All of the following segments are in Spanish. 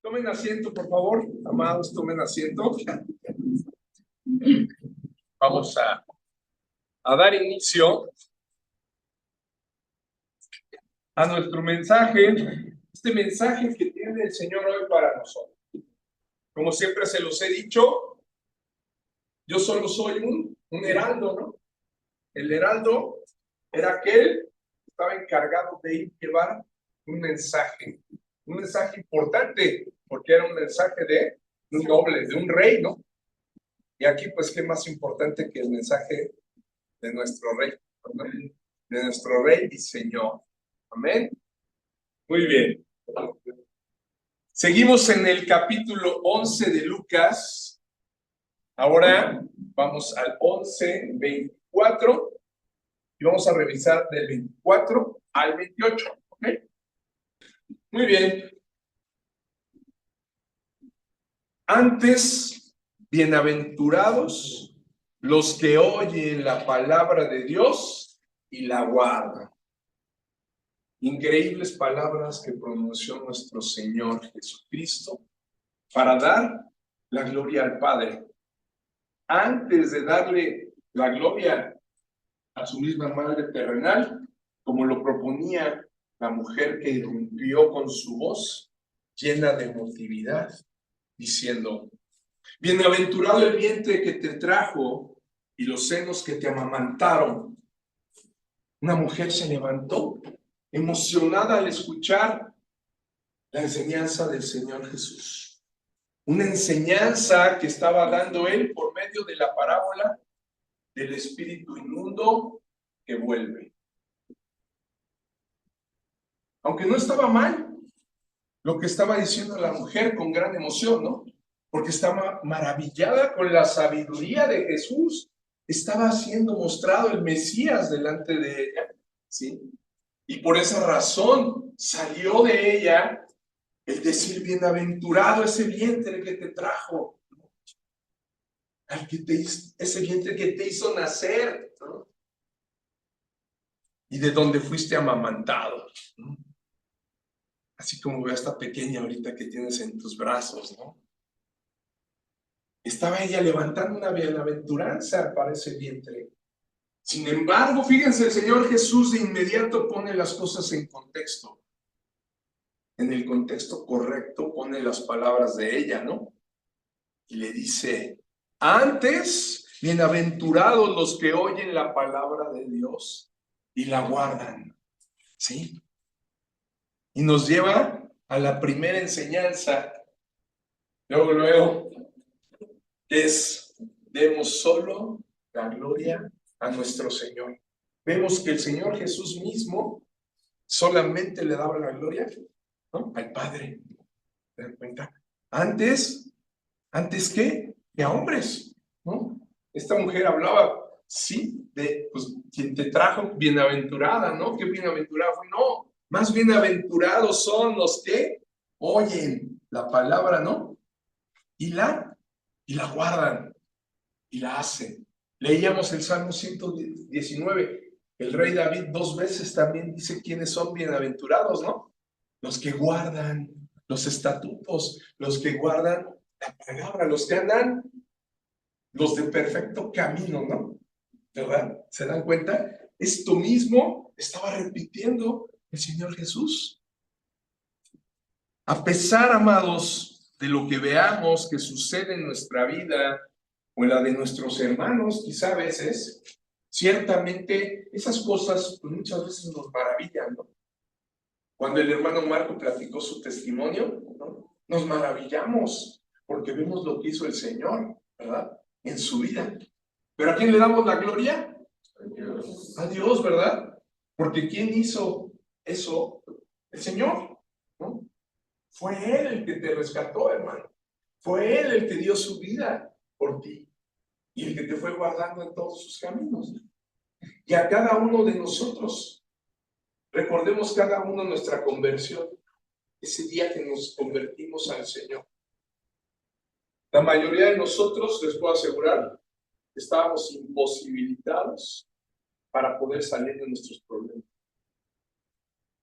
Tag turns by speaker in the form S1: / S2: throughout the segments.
S1: Tomen asiento, por favor. Amados, tomen asiento. Vamos a dar inicio a nuestro mensaje, este mensaje que tiene el Señor hoy para nosotros. Como siempre se los he dicho, yo solo soy un heraldo, ¿no? El heraldo era aquel que estaba encargado de ir llevar un mensaje importante, porque era un mensaje de un noble, de un rey, ¿no? Y aquí, pues, ¿qué más importante que el mensaje de nuestro rey? ¿Amén? De nuestro rey y Señor. Amén. Muy bien. Seguimos en el capítulo 11 de Lucas. Ahora vamos al 11:24 y vamos a revisar del 24 al 28. ¿Ok? Muy bien. Antes, bienaventurados los que oyen la palabra de Dios y la guardan. Increíbles palabras que pronunció nuestro Señor Jesucristo para dar la gloria al Padre. Antes de darle la gloria a su misma madre terrenal, como lo proponía la mujer que irrumpió con su voz llena de emotividad, diciendo: bienaventurado el vientre que te trajo y los senos que te amamantaron. Una mujer se levantó, emocionada al escuchar la enseñanza del Señor Jesús. Una enseñanza que estaba dando él por medio de la parábola del espíritu inmundo que vuelve. Aunque no estaba mal lo que estaba diciendo la mujer con gran emoción, ¿no? Porque estaba maravillada con la sabiduría de Jesús. Estaba siendo mostrado el Mesías delante de ella, ¿sí? Y por esa razón salió de ella el decir: bienaventurado ese vientre que te trajo, ese vientre que te hizo nacer, ¿no? Y de donde fuiste amamantado, ¿no? Así como ve a esta pequeña ahorita que tienes en tus brazos, ¿no? Estaba ella levantando una bienaventuranza para ese vientre. Sin embargo, fíjense, el Señor Jesús de inmediato pone las cosas en contexto. En el contexto correcto pone las palabras de ella, ¿no? Y le dice: antes, bienaventurados los que oyen la palabra de Dios y la guardan, ¿sí? Y nos lleva a la primera enseñanza, luego, que es: demos solo la gloria a nuestro Señor. Vemos que el Señor Jesús mismo solamente le daba la gloria, ¿no?, al Padre. ¿Te dan cuenta? Antes ¿qué? Que a hombres, ¿no? Esta mujer hablaba, sí, de, pues, quien te trajo, bienaventurada, ¿no? ¿Qué bienaventurada fue? No, más bienaventurados son los que oyen la palabra, ¿no? Y la guardan, y la hacen. Leíamos el Salmo 119, el rey David 2 veces también dice quiénes son bienaventurados, ¿no? Los que guardan los estatutos, los que guardan la palabra, los que andan, los de perfecto camino, ¿no? ¿Verdad? ¿Se dan cuenta? Esto mismo estaba repitiendo el Señor Jesús. A pesar, amados, de lo que veamos que sucede en nuestra vida o en la de nuestros hermanos, quizá a veces, ciertamente esas cosas pues, muchas veces nos maravillan, ¿no? Cuando el hermano Marco platicó su testimonio, ¿no?, nos maravillamos porque vemos lo que hizo el Señor, ¿verdad?, en su vida. ¿Pero a quién le damos la gloria? A Dios, ¿verdad? Porque ¿quién hizo eso? El Señor, ¿no? Fue Él el que te rescató, hermano. Fue Él el que dio su vida por ti y el que te fue guardando en todos sus caminos. Y a cada uno de nosotros, recordemos cada uno nuestra conversión, ese día que nos convertimos al Señor. La mayoría de nosotros, les puedo asegurar, estábamos imposibilitados para poder salir de nuestros problemas.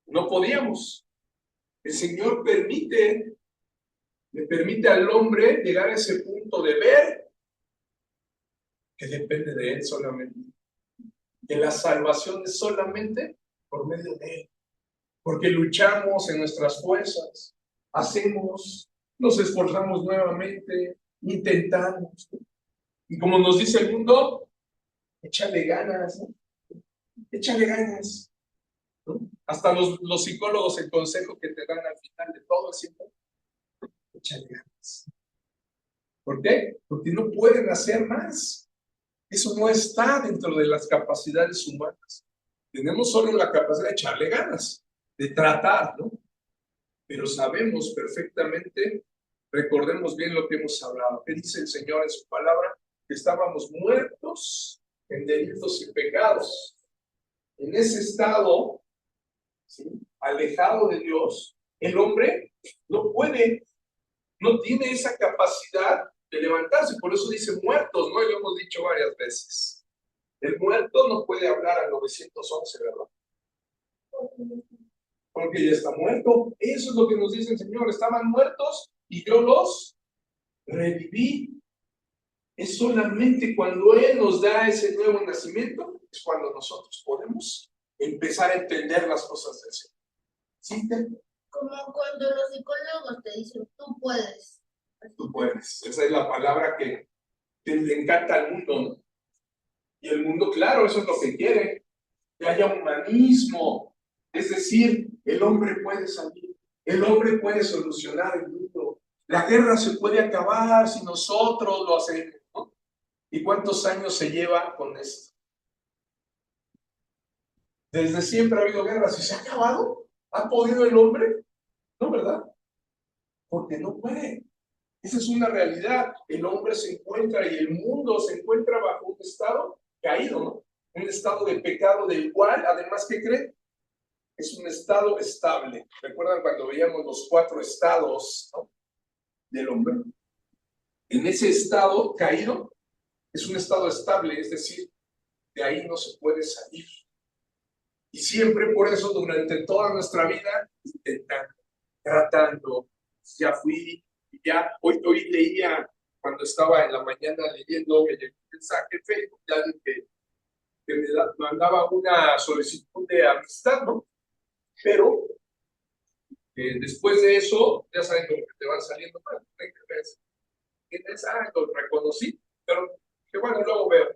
S1: No podíamos. El Señor permite le permite al hombre llegar a ese punto de ver que depende de él solamente. Que la salvación es solamente por medio de él. Porque luchamos en nuestras fuerzas, hacemos, nos esforzamos nuevamente, intentamos. Y como nos dice el mundo, échale ganas, ¿no? Échale ganas, ¿no? Hasta los psicólogos, el consejo que te dan al final de todo es siempre, échale ganas. ¿Por qué? Porque no pueden hacer más. Eso no está dentro de las capacidades humanas. Tenemos solo la capacidad de echarle ganas, de tratar, ¿no? Pero sabemos perfectamente, recordemos bien lo que hemos hablado. ¿Qué dice el Señor en su palabra? Que estábamos muertos en delitos y pecados. En ese estado, ¿sí?, alejado de Dios, el hombre no puede, no tiene esa capacidad de levantarse. Por eso dice muertos, ¿no? Y lo hemos dicho varias veces. El muerto no puede hablar al 911, ¿verdad? Porque ya está muerto. Eso es lo que nos dice el Señor. Estaban muertos y yo los reviví. Es solamente cuando Él nos da ese nuevo nacimiento, es cuando nosotros podemos empezar a entender las cosas del Señor. ¿Sí?
S2: Como cuando los psicólogos te dicen, tú puedes.
S1: Tú puedes. Esa es la palabra que le encanta al mundo, ¿no? Y el mundo, claro, eso es lo que quiere. Que haya humanismo. Es decir, el hombre puede salir. El hombre puede solucionar el mundo. La guerra se puede acabar si nosotros lo hacemos, ¿no? ¿Y cuántos años se lleva con esto? Desde siempre ha habido guerras. ¿Y se ha acabado? ¿Ha podido el hombre? No, ¿verdad? Porque no puede. Esa es una realidad. El hombre se encuentra y el mundo se encuentra bajo un estado caído, ¿no? Un estado de pecado del cual, además, ¿qué creen? Es un estado estable. ¿Recuerdan cuando veíamos los 4 estados, ¿no?, del hombre? En ese estado caído es un estado estable, es decir, de ahí no se puede salir. Y siempre por eso, durante toda nuestra vida, intentando, tratando, ya fui, ya, hoy leía, cuando estaba en la mañana leyendo, me llegó un mensaje en Facebook de alguien que me mandaba una solicitud de amistad, ¿no? Pero después de eso, ya saben como que te van saliendo más. Lo reconocí, pero que bueno, luego veo.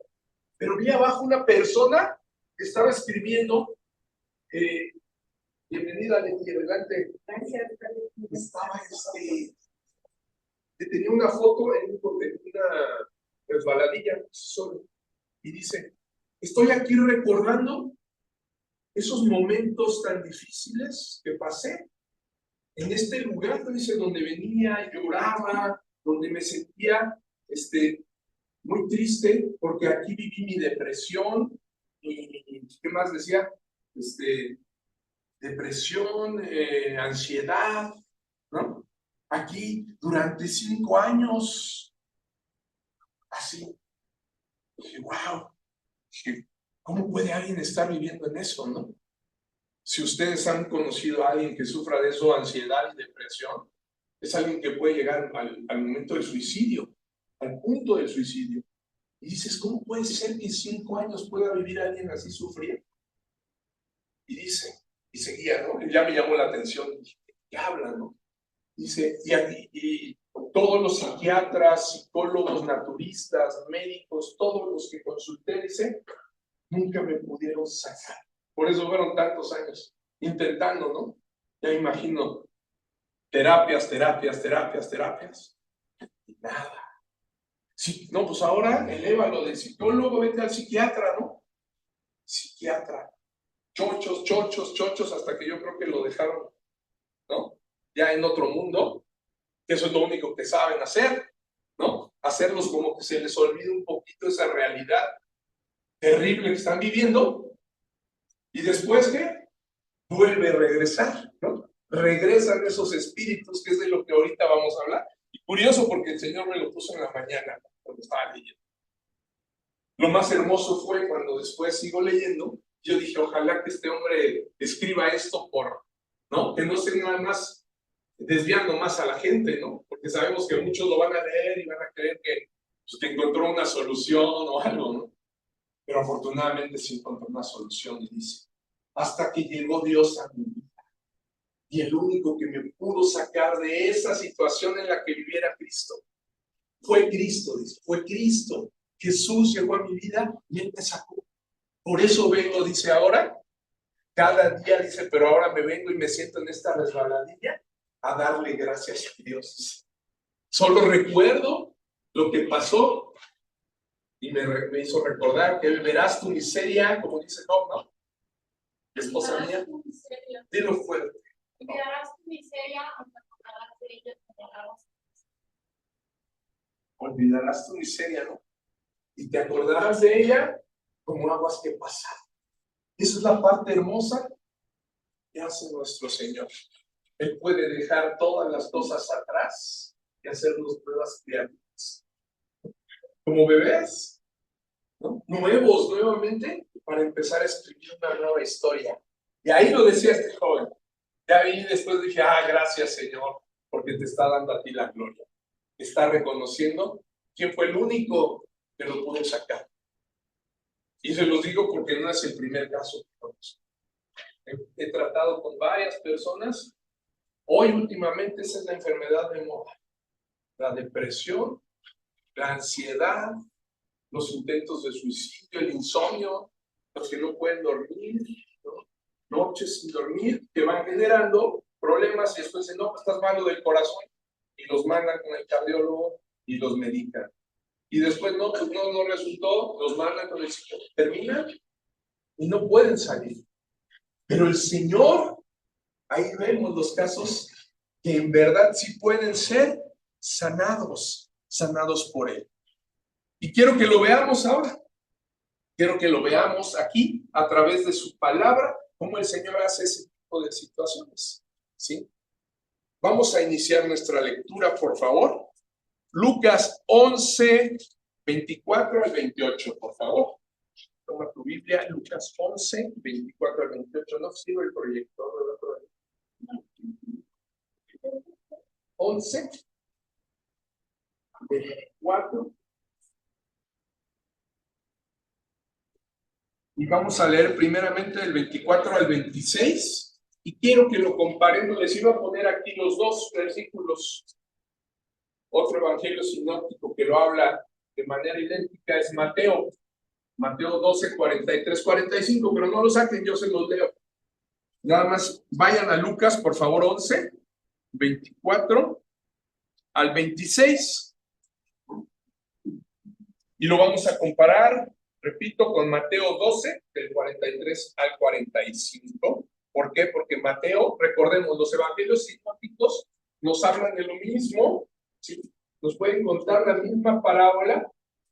S1: Pero vi abajo una persona que estaba escribiendo, bienvenida, Leti, adelante.
S2: Gracias.
S1: Estaba que tenía una foto en una resbaladilla solo, y dice, estoy aquí recordando esos momentos tan difíciles que pasé en este lugar, dice, donde venía y lloraba, donde me sentía muy triste, porque aquí viví mi depresión, y ¿qué más decía? Depresión, ansiedad, ¿no? Aquí durante 5 años, así. Dije, wow, ¿cómo puede alguien estar viviendo en eso, no? Si ustedes han conocido a alguien que sufra de eso, ansiedad y depresión, es alguien que puede llegar al momento del suicidio, al punto del suicidio. Y dices, ¿cómo puede ser que 5 años pueda vivir alguien así sufriendo? Y dice, y seguía, ¿no? Ya me llamó la atención, dije, ¿qué hablan, no? Dice, y todos los psiquiatras, psicólogos, naturistas, médicos, todos los que consulté, dice, nunca me pudieron sacar. Por eso fueron tantos años intentando, ¿no? Ya imagino, terapias. Y nada. Sí, no, pues ahora elévalo del psicólogo, vete al psiquiatra, ¿no? Psiquiatra. Chochos, hasta que yo creo que lo dejaron, ¿no? Ya en otro mundo, que eso es lo único que saben hacer, ¿no? Hacerlos como que se les olvide un poquito esa realidad terrible que están viviendo. Y después, ¿qué? Vuelve a regresar, ¿no? Regresan esos espíritus, que es de lo que ahorita vamos a hablar. Y curioso porque el Señor me lo puso en la mañana, cuando estaba leyendo. Lo más hermoso fue cuando después sigo leyendo, yo dije, ojalá que este hombre escriba esto ¿no? Que no sea nada más desviando más a la gente, ¿no? Porque sabemos que muchos lo van a leer y van a creer que, pues, que encontró una solución o algo, ¿no? Pero afortunadamente sí encontró una solución y dice, hasta que llegó Dios a mi vida. Y el único que me pudo sacar de esa situación en la que viviera Cristo fue Cristo, dice, fue Cristo. Jesús llegó a mi vida y Él me sacó. Por eso vengo, dice ahora, cada día, dice, pero ahora me vengo y me siento en esta resbaladilla a darle gracias a Dios. Solo recuerdo lo que pasó y me hizo recordar que verás tu miseria, como dice Job, ¿no? Esposa mía, dilo fuerte.
S2: Olvidarás tu miseria, aunque acordarás de ella como aguas.
S1: Olvidarás tu miseria, ¿no? Y te acordarás de ella como aguas que pasan. Esa es la parte hermosa que hace nuestro Señor. Él puede dejar todas las cosas atrás y hacernos nuevas criaturas. Como bebés, ¿no? Nuevos, nuevamente, para empezar a escribir una nueva historia. Y ahí lo decía este joven. Ya vi, después dije, gracias Señor, porque te está dando a ti la gloria. Está reconociendo quién fue el único que lo pudo sacar. Y se los digo porque no es el primer caso que conozco. He tratado con varias personas. Hoy últimamente esa es la enfermedad de moda. La depresión, la ansiedad, los intentos de suicidio, el insomnio, los que no pueden dormir, ¿no? Noches sin dormir, que van generando problemas y después dicen, no, estás malo del corazón, y los mandan con el cardiólogo y los medican. Y después no, pues no resultó, los mandan con el psicólogo, terminan y no pueden salir. Pero el Señor, ahí vemos los casos que en verdad sí pueden ser sanados por Él. Y quiero que lo veamos ahora. Quiero que lo veamos aquí a través de su palabra, cómo el Señor hace ese tipo de situaciones. ¿Sí? Vamos a iniciar nuestra lectura, por favor. Lucas 11, 24 al 28, por favor. Toma tu Biblia, Lucas 11, 24 al 28. No sirve el proyector, ¿verdad? 11, 24. Y vamos a leer primeramente del 24 al 26. Y quiero que lo comparemos. Les iba a poner aquí los dos versículos. Otro evangelio sinóptico que lo habla de manera idéntica es Mateo. Mateo 12, 43, 45. Pero no lo saquen, yo se los leo. Nada más vayan a Lucas, por favor, 11, 24 al 26. Y lo vamos a comparar, repito, con Mateo 12, del 43 al 45. ¿Por qué? Porque Mateo, recordemos, los evangelios sinópticos nos hablan de lo mismo, ¿sí? Nos pueden contar la misma parábola,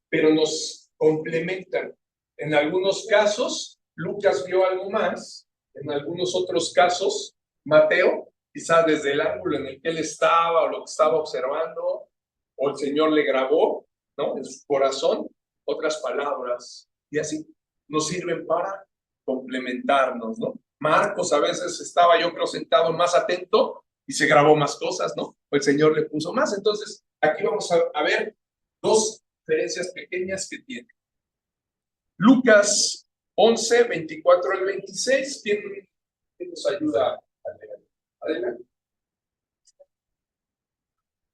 S1: pero nos complementan. En algunos casos, Lucas vio algo más, en algunos otros casos, Mateo, quizás desde el ángulo en el que él estaba o lo que estaba observando, o el Señor le grabó, ¿no? En su corazón, otras palabras, y así nos sirven para complementarnos, ¿no? Marcos a veces estaba, yo creo, sentado más atento y se grabó más cosas, ¿no? O el Señor le puso más. Entonces, aquí vamos a ver dos diferencias pequeñas que tiene. Lucas 11, 24 al 26, ¿quién nos ayuda a leer? Adelante.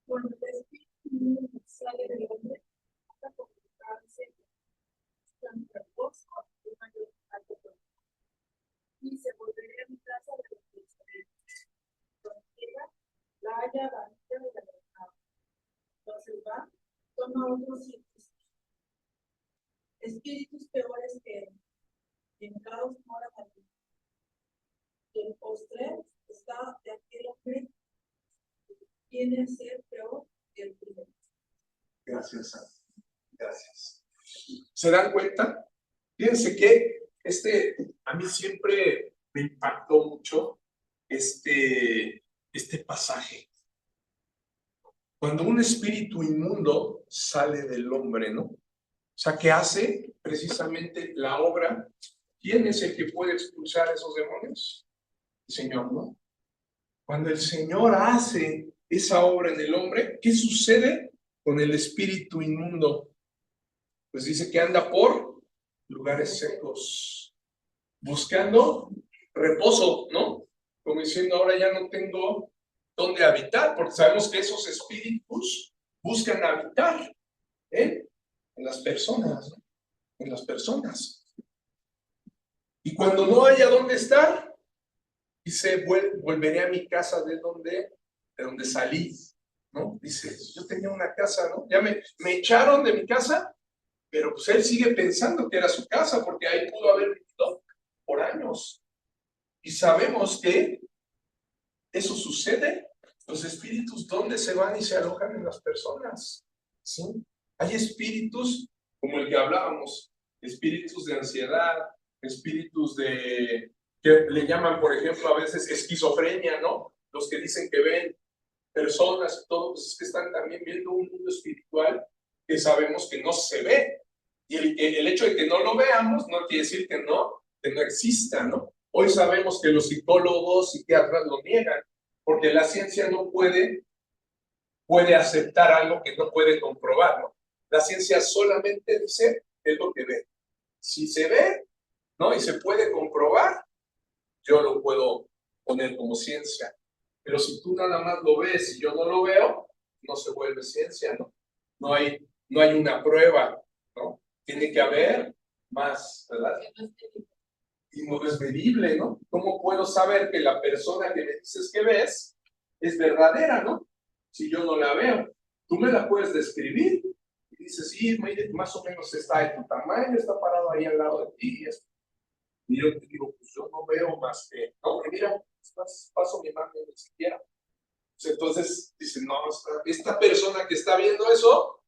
S2: Cuando el espíritu sale del hombre, hasta comunicarse con reposo y mayor alto y se volverá a mi casa de los diferentes. Cuando llega, la haya vacía de la verdad. Entonces va, toma otros espíritus peores que él, y en caos moran allí. Y el postre está de aquel hombre viene a ser peor que el primero.
S1: Gracias, Ana. Gracias. ¿Se dan cuenta? Fíjense que a mí siempre me impactó mucho este pasaje. Cuando un espíritu inmundo sale del hombre, ¿no? O sea, ¿qué hace precisamente la obra? ¿Quién es el que puede expulsar esos demonios? El Señor, ¿no? Cuando el Señor hace esa obra en el hombre, ¿qué sucede con el espíritu inmundo? Pues dice que anda por lugares secos, buscando reposo, ¿no? Como diciendo, ahora ya no tengo dónde habitar, porque sabemos que esos espíritus buscan habitar en las personas, ¿no? En las personas. Y cuando no haya dónde estar, dice, volveré a mi casa de donde salí, ¿no? Dice, yo tenía una casa, ¿no? Ya me echaron de mi casa, pero pues él sigue pensando que era su casa, porque ahí pudo haber vivido por años. Y sabemos que eso sucede. Los espíritus, ¿dónde se van y se alojan en las personas? ¿Sí? Hay espíritus, como el que hablábamos, espíritus de ansiedad, espíritus que le llaman, por ejemplo, a veces esquizofrenia, ¿no? Los que dicen que ven personas y todo, pues es que están también viendo un mundo espiritual que sabemos que no se ve. Y el hecho de que no lo veamos no quiere decir que no exista, ¿no? Hoy sabemos que los psicólogos, psiquiatras lo niegan, porque la ciencia no puede aceptar algo que no puede comprobar, ¿no? La ciencia solamente dice es lo que ve. Si se ve, ¿no? Y se puede comprobar, yo lo puedo poner como ciencia. Pero si tú nada más lo ves y yo no lo veo, no se vuelve ciencia, ¿no? No hay una prueba, ¿no? Tiene que haber más, ¿verdad? Y no es medible, ¿no? ¿Cómo puedo saber que la persona que me dices que ves es verdadera, ¿no? Si yo no la veo. Tú me la puedes describir y dices, sí, más o menos está de tu tamaño, está parado ahí al lado de ti. Y yo te digo, pues yo no veo más que, no, que mira, paso mi imagen ni siquiera. Pues entonces dicen, no, esta persona que está viendo eso,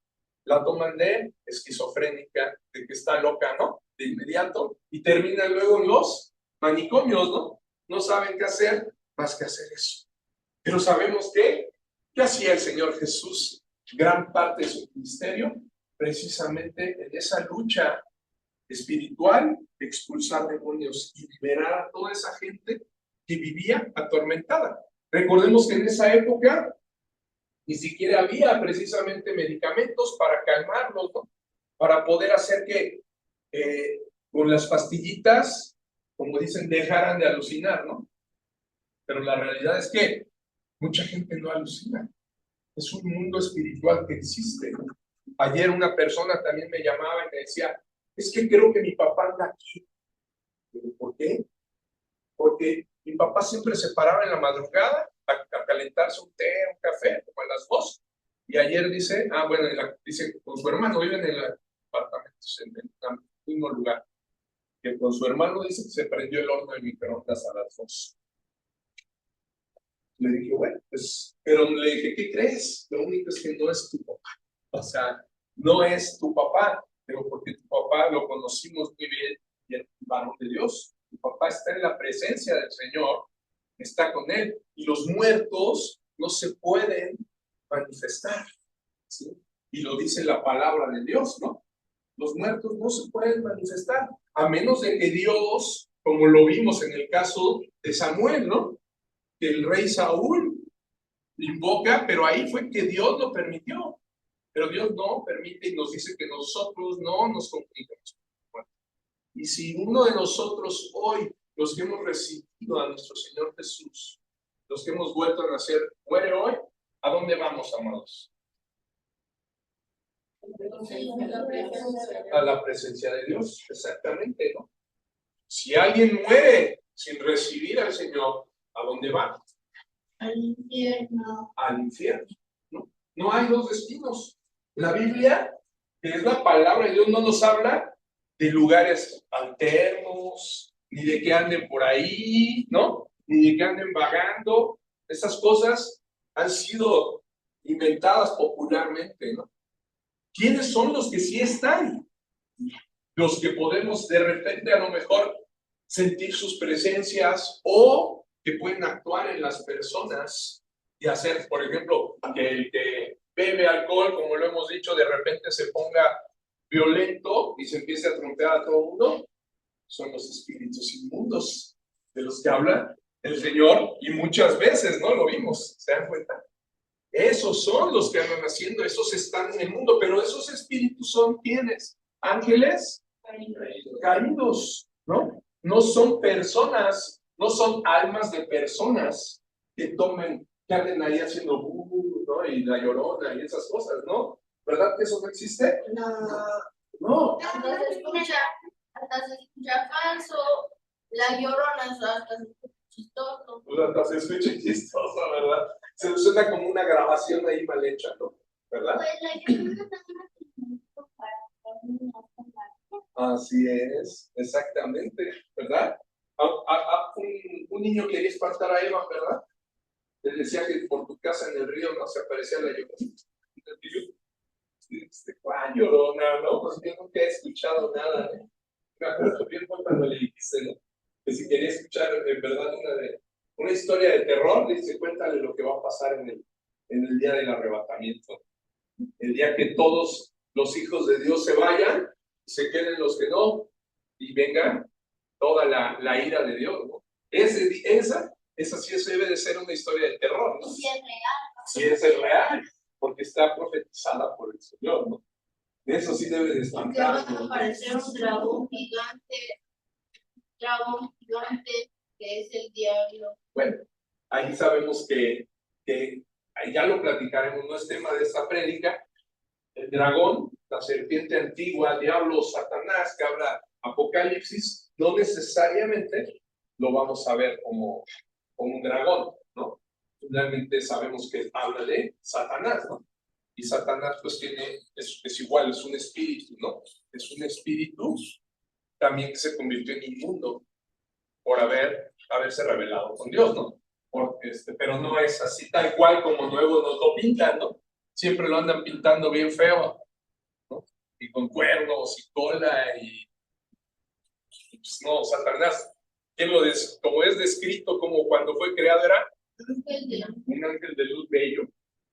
S1: la toman de esquizofrénica, de que está loca, ¿no? De inmediato, y terminan luego en los manicomios, ¿no? No saben qué hacer más que hacer eso. Pero sabemos que, ¿qué hacía el Señor Jesús? Gran parte de su ministerio, precisamente en esa lucha espiritual, expulsar demonios y liberar a toda esa gente que vivía atormentada. Recordemos que en esa época ni siquiera había precisamente medicamentos para calmarlos, ¿no? Para poder hacer que con las pastillitas, como dicen, dejaran de alucinar, ¿no? Pero la realidad es que mucha gente no alucina. Es un mundo espiritual que existe. Ayer una persona también me llamaba y me decía, es que creo que mi papá anda aquí. ¿Por qué? Porque mi papá siempre se paraba en la madrugada a calentarse un té, un café, como a las 2. Y ayer dice, bueno, dice, con su hermano, viven en el apartamento, en el mismo lugar. Que con su hermano dice que se prendió el horno de microondas a las 2. Le dije, bueno, pues, pero le dije, ¿qué crees? Lo único es que no es tu papá. O sea, no es tu papá, pero porque tu papá lo conocimos muy bien y es un varón de Dios. Tu papá está en la presencia del Señor, está con él. Y los muertos no se pueden manifestar, ¿sí? Y lo dice la palabra de Dios, ¿no? Los muertos no se pueden manifestar, a menos de que Dios, como lo vimos en el caso de Samuel, ¿no? Que el rey Saúl invoca, pero ahí fue que Dios lo permitió. Pero Dios no permite y nos dice que nosotros no nos comunicamos. Y si uno de nosotros hoy, los que hemos recibido a nuestro Señor Jesús, los que hemos vuelto a nacer, muere hoy, ¿a dónde vamos, amados? A la presencia de Dios, exactamente, ¿no? Si alguien muere sin recibir al Señor, ¿a dónde va?
S2: Al infierno.
S1: Al infierno, ¿no? No hay dos destinos. La Biblia, que es la palabra de Dios, no nos habla de lugares alternos, ni de que anden por ahí, ¿no? Ni de que anden vagando. Esas cosas han sido inventadas popularmente, ¿no? ¿Quiénes son los que sí están? Los que podemos de repente a lo mejor sentir sus presencias o que pueden actuar en las personas y hacer, por ejemplo, que el que bebe alcohol, como lo hemos dicho, de repente se ponga violento y se empiece a trompear a todo el mundo. Son los espíritus inmundos de los que habla el Señor, y muchas veces, ¿no? Lo vimos, ¿se dan cuenta? Esos son los que andan haciendo, esos están en el mundo, pero esos espíritus son ¿quiénes? Ángeles caídos, ¿no? No son personas, no son almas de personas que tomen, que anden ahí haciendo ¿no? Y la llorona y esas cosas, ¿no? ¿Verdad que eso no existe? No.
S2: Hasta se escucha falso, la llorona hasta se escucha chistoso.
S1: Pues hasta se escucha chistoso, ¿verdad? Se suena como una grabación ahí mal hecha, ¿no? ¿Verdad?
S2: Pues la llorona también
S1: Así es, exactamente, ¿verdad? Un niño quería espantar a Eva, ¿verdad? Le decía que por tu casa en el río, ¿no? Se aparecía la llorona. ¿Cuál llorona, no? Pues yo nunca he escuchado nada, ¿eh? Me acuerdo bien cuando le dijiste, ¿no? Que si quería escuchar en verdad una historia de terror, dice, cuéntale lo que va a pasar en el día del arrebatamiento. El día que todos los hijos de Dios se vayan, se queden los que no, y venga toda la ira de Dios, ¿no? Esa sí debe de ser una historia de terror, ¿no?
S2: Sí es real.
S1: Sí es real, porque está profetizada por el Señor, ¿no? Eso sí debe de espantar.
S2: Que va a aparecer un dragón gigante, que es el diablo.
S1: Bueno, ahí sabemos que ahí ya lo platicaremos, no es tema de esta prédica. El dragón, la serpiente antigua, diablo, Satanás, que habla Apocalipsis, no necesariamente lo vamos a ver como un dragón, ¿no? Realmente sabemos que habla de Satanás, ¿no? Y Satanás pues es igual, es un espíritu, ¿no? Es un espíritu también que se convirtió en inmundo por haberse revelado con Dios, ¿no? Pero no es así tal cual como luego nos lo pintan, ¿no? Siempre lo andan pintando bien feo, ¿no? Y con cuernos y cola y pues no, Satanás, como es descrito como cuando fue creado era un ángel de luz bello,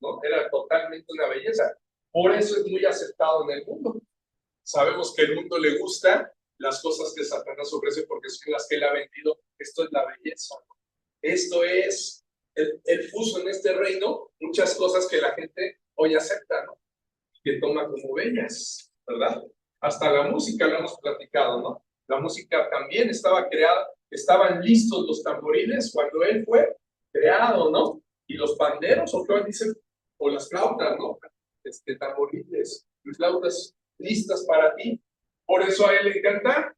S1: ¿no? Era totalmente una belleza. Por eso es muy aceptado en el mundo. Sabemos que el mundo le gusta las cosas que Satanás ofrece porque son las que él ha vendido. Esto es la belleza. Esto es, él puso en este reino muchas cosas que la gente hoy acepta, ¿no? Que toma como bellas, ¿verdad? Hasta la música lo hemos platicado, ¿no? La música también estaba creada, estaban listos los tamboriles cuando él fue creado, ¿no? Y los panderos, o qué dicen, o las flautas, ¿no? Tamboriles, flautas listas para ti. Por eso a él le encanta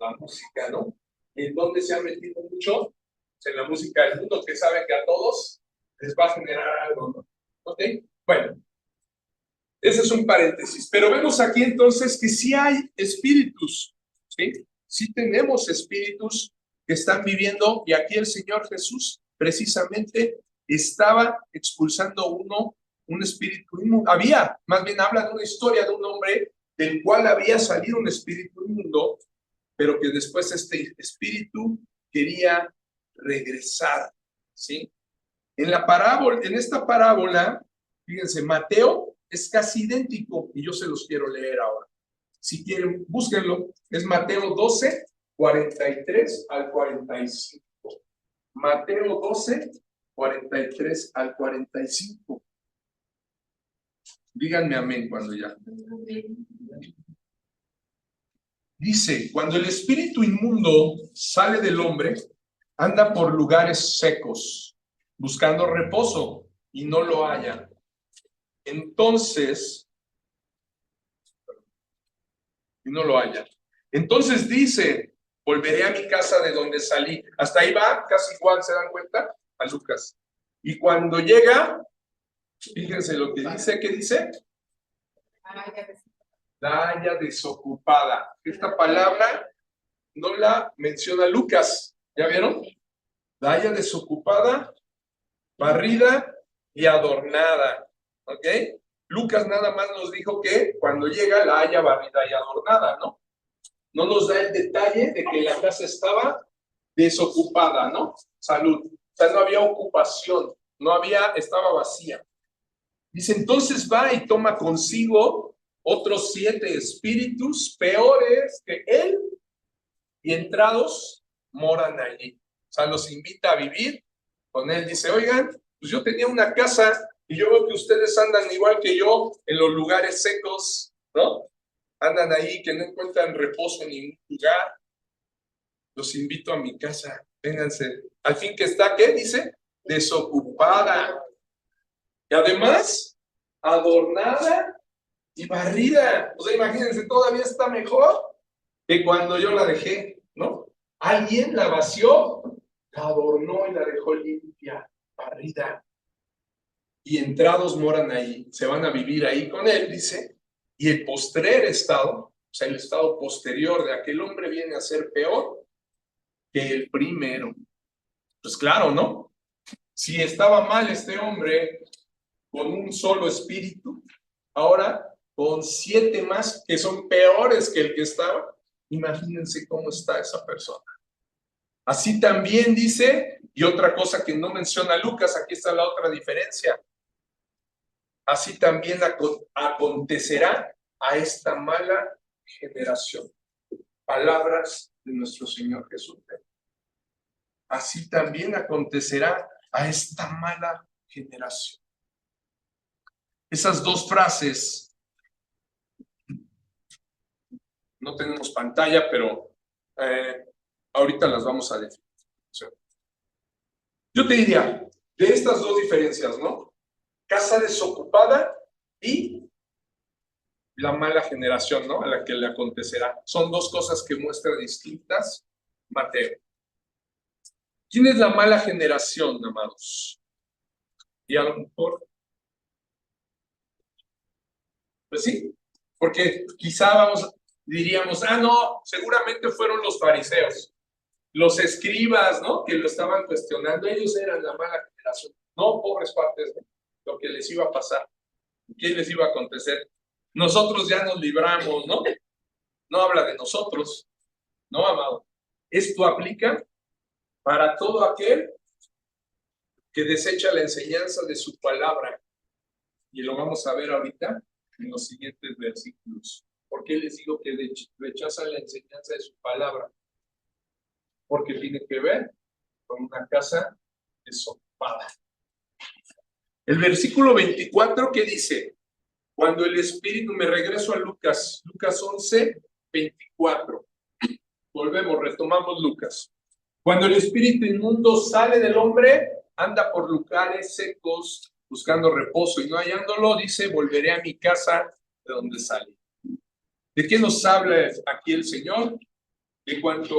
S1: la música, ¿no? ¿Y en dónde se ha metido mucho? Pues en la música del mundo, que sabe que a todos les va a generar algo, ¿no? ¿Ok? Bueno, ese es un paréntesis. Pero vemos aquí entonces que sí hay espíritus, ¿sí? Sí tenemos espíritus que están viviendo, y aquí el Señor Jesús precisamente estaba expulsando un espíritu inmundo. Más bien habla de una historia de un hombre del cual había salido un espíritu inmundo, pero que después este espíritu quería regresar, ¿sí? En esta parábola, fíjense, Mateo es casi idéntico y yo se los quiero leer ahora. Si quieren, búsquenlo. Es Mateo 12, 43 al 45. Mateo 12, 43 al 45. Díganme amén cuando ya. Dice, cuando el espíritu inmundo sale del hombre, anda por lugares secos, buscando reposo, y no lo halla. Entonces dice, volveré a mi casa de donde salí. Hasta ahí va, casi igual, ¿se dan cuenta? A Lucas. Y cuando llega, fíjense lo que dice, ¿qué dice? La haya desocupada. Esta palabra no la menciona Lucas, ¿ya vieron? La haya desocupada, barrida y adornada, ¿ok? Lucas nada más nos dijo que cuando llega la haya barrida y adornada, ¿no? No nos da el detalle de que la casa estaba desocupada, ¿no? Salud. O sea, no había ocupación, estaba vacía. Dice, entonces va y toma consigo otros 7 espíritus peores que él, y entrados moran allí. O sea, los invita a vivir con él. Dice, oigan, pues yo tenía una casa y yo veo que ustedes andan igual que yo en los lugares secos, ¿no? Andan ahí que no encuentran reposo en ningún lugar. Los invito a mi casa, vénganse. Al fin que está, ¿qué dice? Desocupada. Y además, adornada y barrida. O sea, imagínense, todavía está mejor que cuando yo la dejé, ¿no? Alguien la vació, la adornó y la dejó limpia, barrida. Y entrados moran ahí, se van a vivir ahí con él, dice. Y el postrer estado, o sea, el estado posterior de aquel hombre viene a ser peor que el primero. Pues claro, ¿no? Si estaba mal este hombre con un solo espíritu, ahora con 7 más que son peores que el que estaba, imagínense cómo está esa persona. Así también dice, y otra cosa que no menciona Lucas, aquí está la otra diferencia, así también acontecerá a esta mala generación. Palabras de nuestro Señor Jesús. Así también acontecerá a esta mala generación. Esas dos frases, no tenemos pantalla, pero ahorita las vamos a definir. Yo te diría, de estas dos diferencias, ¿no? Casa desocupada y la mala generación, ¿no? A la que le acontecerá. Son dos cosas que muestra distintas Mateo. ¿Quién es la mala generación, amados? Y a lo mejor, pues sí, porque quizá diríamos, no, seguramente fueron los fariseos, los escribas, ¿no? Que lo estaban cuestionando, ellos eran la mala generación. No, pobres partes, ¿no? Lo que les iba a pasar, ¿qué les iba a acontecer? Nosotros ya nos libramos, ¿no? No habla de nosotros, ¿no, amado? Esto aplica para todo aquel que desecha la enseñanza de su palabra. Y lo vamos a ver ahorita en los siguientes versículos. ¿Por qué les digo que rechazan la enseñanza de su palabra? Porque tiene que ver con una casa desocupada. El versículo 24, ¿qué dice? Cuando el Espíritu, me regreso a Lucas 11, 24. Volvemos, retomamos Lucas. Cuando el espíritu inmundo sale del hombre, anda por lugares secos, buscando reposo, y no hallándolo, dice, volveré a mi casa de donde salí. ¿De qué nos habla aquí el Señor? De cuando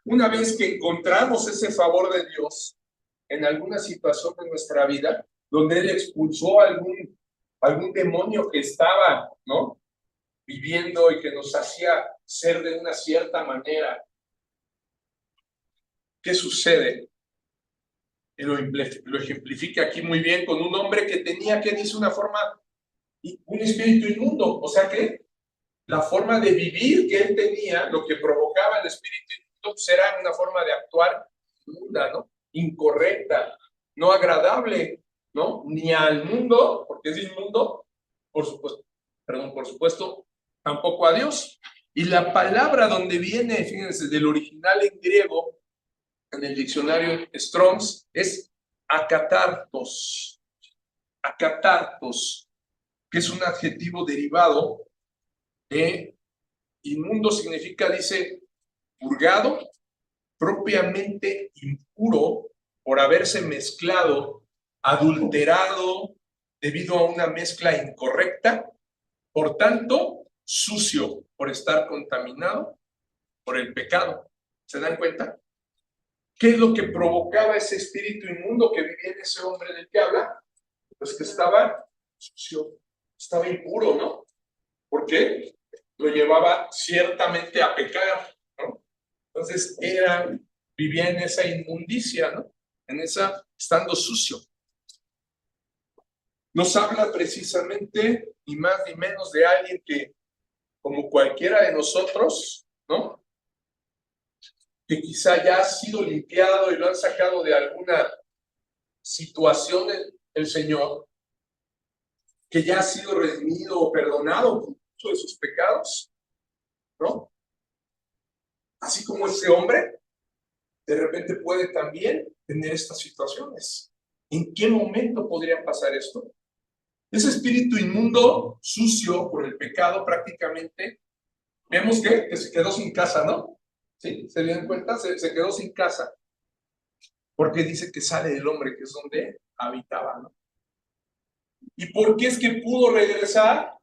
S1: una vez que encontramos ese favor de Dios en alguna situación de nuestra vida, donde Él expulsó algún demonio que estaba, ¿no? Viviendo y que nos hacía ser de una cierta manera. ¿Qué sucede? Lo ejemplifica aquí muy bien con un hombre que tenía, que dice, un espíritu inmundo. O sea que la forma de vivir que él tenía, lo que provocaba el espíritu inmundo, pues era una forma de actuar inmunda, ¿no? Incorrecta, no agradable, ¿no? Ni al mundo, porque es inmundo, por supuesto, tampoco a Dios. Y la palabra donde viene, fíjense, del original en griego, en el diccionario Strong's, es akatartos. Akatartos, que es un adjetivo derivado de inmundo, significa, dice, purgado, propiamente impuro por haberse mezclado, adulterado debido a una mezcla incorrecta, por tanto, sucio por estar contaminado por el pecado. ¿Se dan cuenta? ¿Qué es lo que provocaba ese espíritu inmundo que vivía en ese hombre del que habla? Pues que estaba sucio, estaba impuro, ¿no? ¿Por qué? Lo llevaba ciertamente a pecar, ¿no? Entonces vivía en esa inmundicia, ¿no? Estando sucio. Nos habla precisamente, ni más ni menos, de alguien que, como cualquiera de nosotros, ¿no? Que quizá ya ha sido limpiado y lo han sacado de alguna situación el Señor, que ya ha sido redimido o perdonado por muchos de sus pecados, ¿no? Así como ese hombre, de repente puede también tener estas situaciones. ¿En qué momento podría pasar esto? Ese espíritu inmundo, sucio por el pecado prácticamente, vemos que se quedó sin casa, ¿no? ¿Sí? ¿Se dieron cuenta? Se quedó sin casa. Porque dice que sale del hombre, que es donde habitaba, ¿no? ¿Y por qué es que pudo regresar?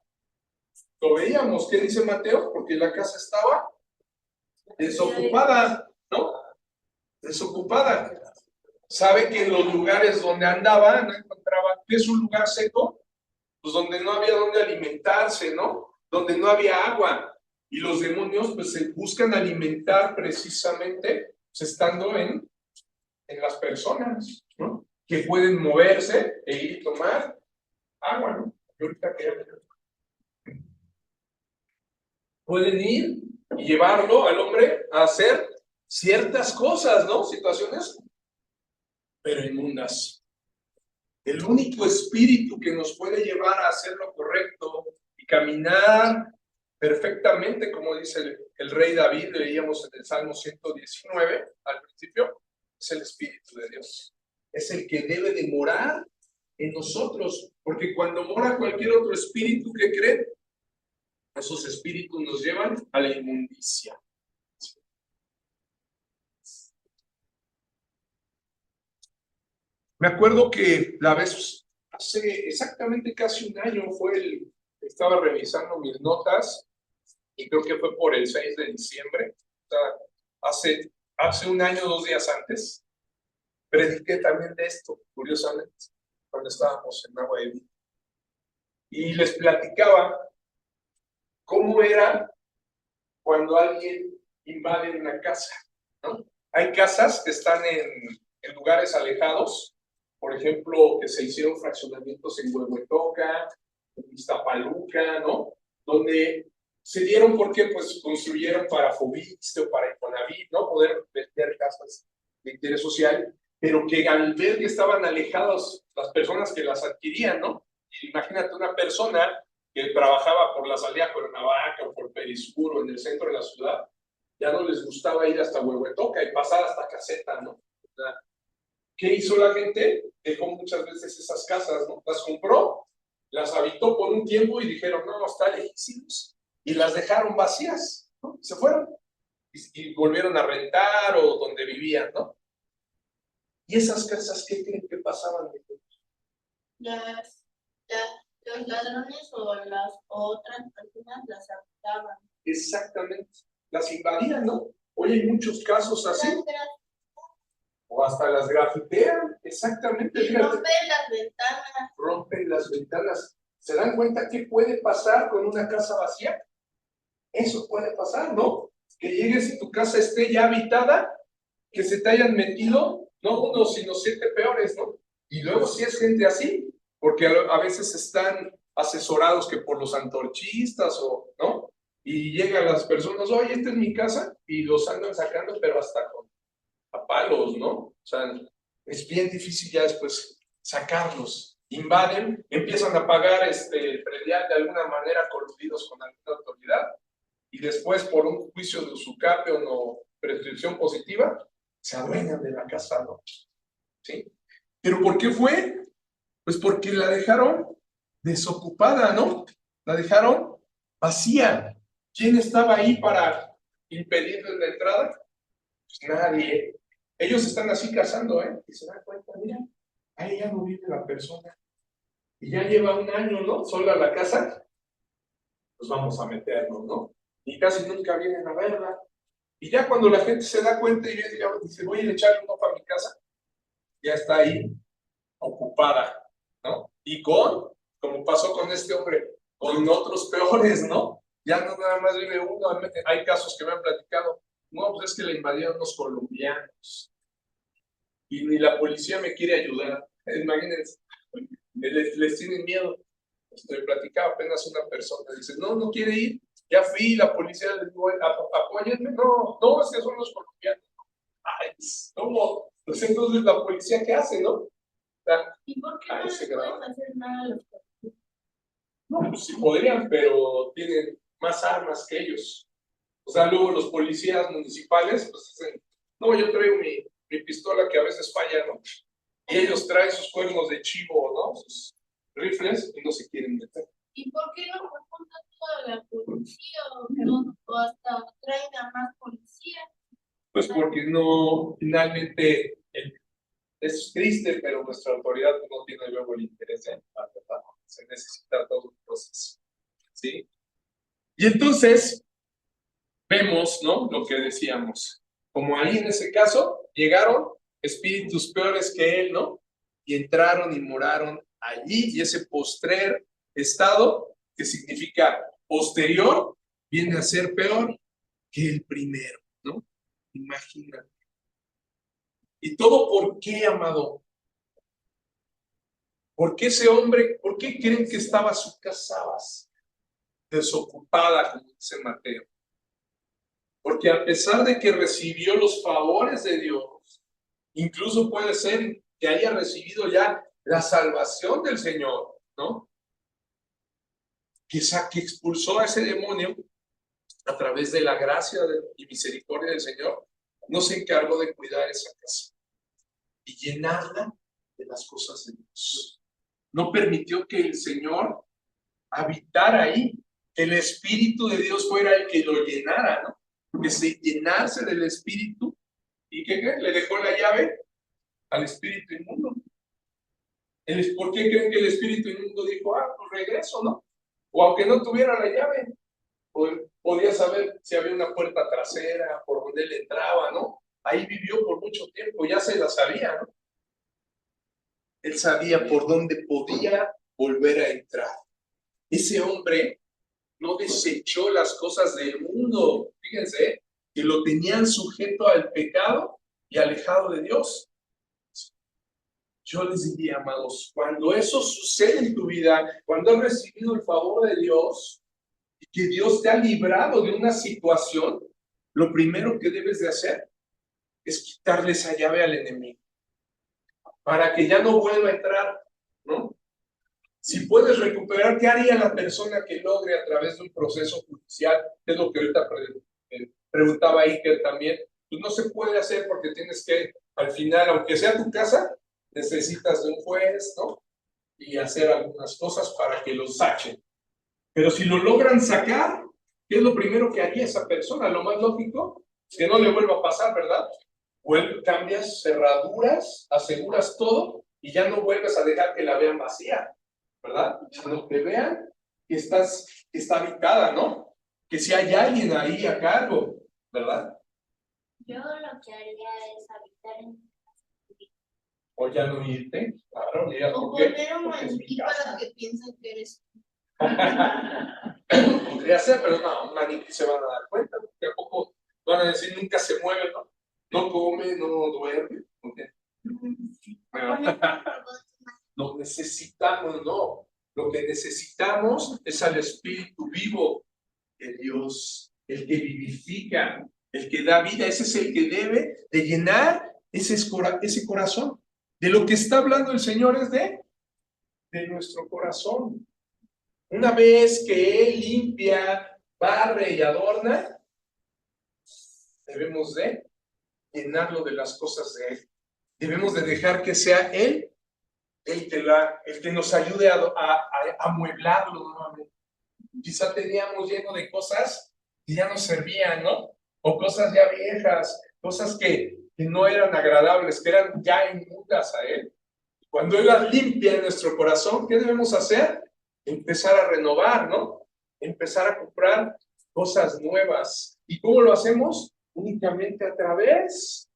S1: Lo veíamos, ¿qué dice Mateo? Porque la casa estaba desocupada, ¿no? Desocupada. Sabe que en los lugares donde andaba, no encontraba, ¿qué es un lugar seco? Pues donde no había donde alimentarse, ¿no? Donde no había agua. Y los demonios pues se buscan alimentar precisamente pues, estando en las personas, ¿no? Que pueden moverse e ir a tomar agua, ¿no? Y ahorita pueden ir y llevarlo al hombre a hacer ciertas cosas, ¿no? Situaciones, pero inmundas. El único espíritu que nos puede llevar a hacer lo correcto y caminar perfectamente, como dice el rey David, leíamos en el Salmo 119 al principio, es el Espíritu de Dios. Es el que debe de morar en nosotros, porque cuando mora cualquier otro espíritu, ¿qué creen? Esos espíritus nos llevan a la inmundicia. Me acuerdo que la vez, hace exactamente casi un año, estaba revisando mis notas y creo que fue por el 6 de diciembre, o sea, hace un año, 2 días antes, prediqué también de esto, curiosamente, cuando estábamos en Agua de Vida. Y les platicaba cómo era cuando alguien invade una casa, ¿no? Hay casas que están en lugares alejados, por ejemplo, que se hicieron fraccionamientos en Huehuetoca, en Iztapaluca, ¿no? Donde se dieron porque pues construyeron para Fobiste o para Infonavit, ¿no? Poder vender casas de interés social, pero que al ver que estaban alejados las personas que las adquirían, ¿no? Imagínate una persona que trabajaba por la salida Cuernavaca o por Perisur o en el centro de la ciudad, ya no les gustaba ir hasta Huehuetoca y pasar hasta Caseta, ¿no? O sea, ¿qué hizo la gente? Dejó muchas veces esas casas, ¿no? Las compró, las habitó por un tiempo y dijeron, no, está lejísimos. Y las dejaron vacías, ¿no? Se fueron. Y volvieron a rentar o donde vivían, ¿no? ¿Y esas casas qué creen que pasaban?
S2: Los ladrones o las otras personas las habitaban.
S1: Exactamente. Las invadían, ¿no? Hoy hay muchos casos así. O hasta las grafitean, exactamente.
S2: Y rompen las ventanas.
S1: Rompen las ventanas. ¿Se dan cuenta qué puede pasar con una casa vacía? Eso puede pasar, ¿no? Que llegues y tu casa esté ya habitada, que se te hayan metido, no uno, sino 7 peores, ¿no? Y luego si es gente así, porque a veces están asesorados que por los antorchistas o, ¿no? Y llegan las personas, oye, esta es mi casa, y los andan sacando, pero hasta con a palos, ¿no? O sea, es bien difícil ya después sacarlos. Invaden, empiezan a pagar el predial de alguna manera coludidos con alguna autoridad y después por un juicio de usucapión o prescripción positiva se adueñan de la casa, ¿no? ¿Sí? ¿Pero por qué fue? Pues porque la dejaron desocupada, ¿no? La dejaron vacía. ¿Quién estaba ahí para impedirles la entrada? Pues nadie. Ellos están así cazando, ¿eh? Y se dan cuenta, mira, ahí ya no vive la persona. Y ya lleva un año, ¿no? Sola la casa. Pues vamos a meternos, ¿no? Y casi nunca vienen a verla. Y ya cuando la gente se da cuenta y dice, voy a ir a echarle un ojo a mi casa, ya está ahí, ocupada, ¿no? Y como pasó con este hombre, con otros peores, ¿no? Ya no nada más vive uno, hay casos que me han platicado, no, pues es que le invadieron los colombianos y ni la policía me quiere ayudar, imagínense, les tienen miedo. Platicaba apenas una persona, dice, no, no quiere ir, ya fui, la policía le dijo, apóyenme, no, es que son los colombianos. Ay, ¿cómo? Pues entonces la policía, ¿qué hace, no?
S2: ¿Y por qué no les pueden hacer nada a los policías?
S1: No, pues sí podrían, pero tienen más armas que ellos. O sea, luego los policías municipales, pues hacen No, yo traigo mi pistola que a veces falla, ¿no? Y ellos traen sus cuernos de chivo, ¿no? Sus rifles y no se quieren meter.
S2: ¿Y por qué no juntan toda la policía o hasta traen a más policía?
S1: Pues porque no, finalmente, es triste, pero nuestra autoridad no tiene luego el interés de ayudar, ¿verdad? Se necesita todo un proceso, ¿sí? Y entonces, vemos, ¿no? Lo que decíamos. Como ahí en ese caso, llegaron espíritus peores que él, ¿no? Y entraron y moraron allí, y ese postrer estado, que significa posterior, viene a ser peor que el primero, ¿no? Imagínate. ¿Y todo por qué, amado? ¿Por qué ese hombre, por qué creen que estaba su casa desocupada, como dice Mateo? Porque a pesar de que recibió los favores de Dios, incluso puede ser que haya recibido ya la salvación del Señor, ¿no? Quizá que expulsó a ese demonio a través de la gracia y misericordia del Señor, no se encargó de cuidar esa casa y llenarla de las cosas de Dios. No permitió que el Señor habitara ahí, que el Espíritu de Dios fuera el que lo llenara, ¿no? Que se llenarse del Espíritu y que le dejó la llave al espíritu inmundo. ¿Por qué creen que el espíritu inmundo dijo, pues regreso, ¿no? O aunque no tuviera la llave, podía saber si había una puerta trasera, por donde él entraba, ¿no? Ahí vivió por mucho tiempo, ya se la sabía, ¿no? Él sabía por dónde podía volver a entrar. Ese hombre no desechó las cosas del mundo, fíjense, que lo tenían sujeto al pecado y alejado de Dios. Yo les diría, amados, cuando eso sucede en tu vida, cuando has recibido el favor de Dios y que Dios te ha librado de una situación, lo primero que debes de hacer es quitarle esa llave al enemigo para que ya no vuelva a entrar, ¿no? Si puedes recuperar, ¿qué haría la persona que logre a través de un proceso judicial? Es lo que ahorita preguntaba Iker también. Pues no se puede hacer porque tienes que, al final, aunque sea tu casa, necesitas de un juez, ¿no? Y hacer algunas cosas para que lo saquen. Pero si lo logran sacar, ¿qué es lo primero que haría esa persona? Lo más lógico es que no le vuelva a pasar, ¿verdad? Cambias cerraduras, aseguras todo y ya no vuelves a dejar que la vean vacía, ¿verdad? Sino que vean que está habitada, ¿no? Que si hay alguien ahí a cargo, ¿verdad?
S2: Yo lo que haría es habitar en
S1: O ya no irte, claro, mira,
S2: o
S1: ¿por qué?
S2: poner un
S1: Porque es mi
S2: maniquí
S1: casa.
S2: para que piensen que eres
S1: Podría ser, pero no, un maniquí se van a dar cuenta, porque a poco van a decir nunca se mueve, ¿no? No come, no duerme. ¿Okay? Bueno, lo necesitamos, ¿no? Lo que necesitamos es al Espíritu vivo de Dios, el que vivifica, el que da vida. Ese es el que debe de llenar ese corazón. De lo que está hablando el Señor es de nuestro corazón. Una vez que Él limpia, barre y adorna, debemos de llenarlo de las cosas de Él. Debemos de dejar que sea Él el que nos ayude a amueblarlo nuevamente. Quizá teníamos lleno de cosas que ya no servían, ¿no? O cosas ya viejas, cosas que no eran agradables, que eran ya inmundas a Él. Cuando Él las limpia en nuestro corazón, ¿qué debemos hacer? Empezar a renovar, ¿no? Empezar a comprar cosas nuevas. ¿Y cómo lo hacemos? Únicamente a través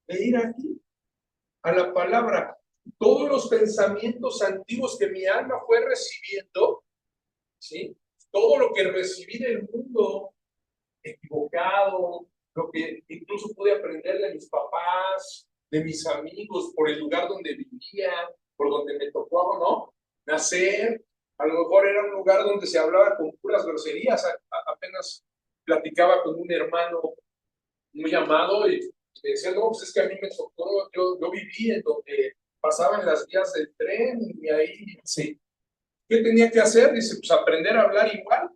S1: de ir aquí, a la palabra. Todos los pensamientos antiguos que mi alma fue recibiendo, ¿sí? Todo lo que recibí del mundo equivocado, lo que incluso pude aprender de mis papás, de mis amigos, por el lugar donde vivía, por donde me tocó, ¿no? Nacer, a lo mejor era un lugar donde se hablaba con puras groserías. Apenas platicaba con un hermano muy amado y me decía, no, pues es que a mí me tocó, yo viví en donde pasaban las vías del tren y ahí, sí. ¿Qué tenía que hacer? Dice, pues aprender a hablar igual.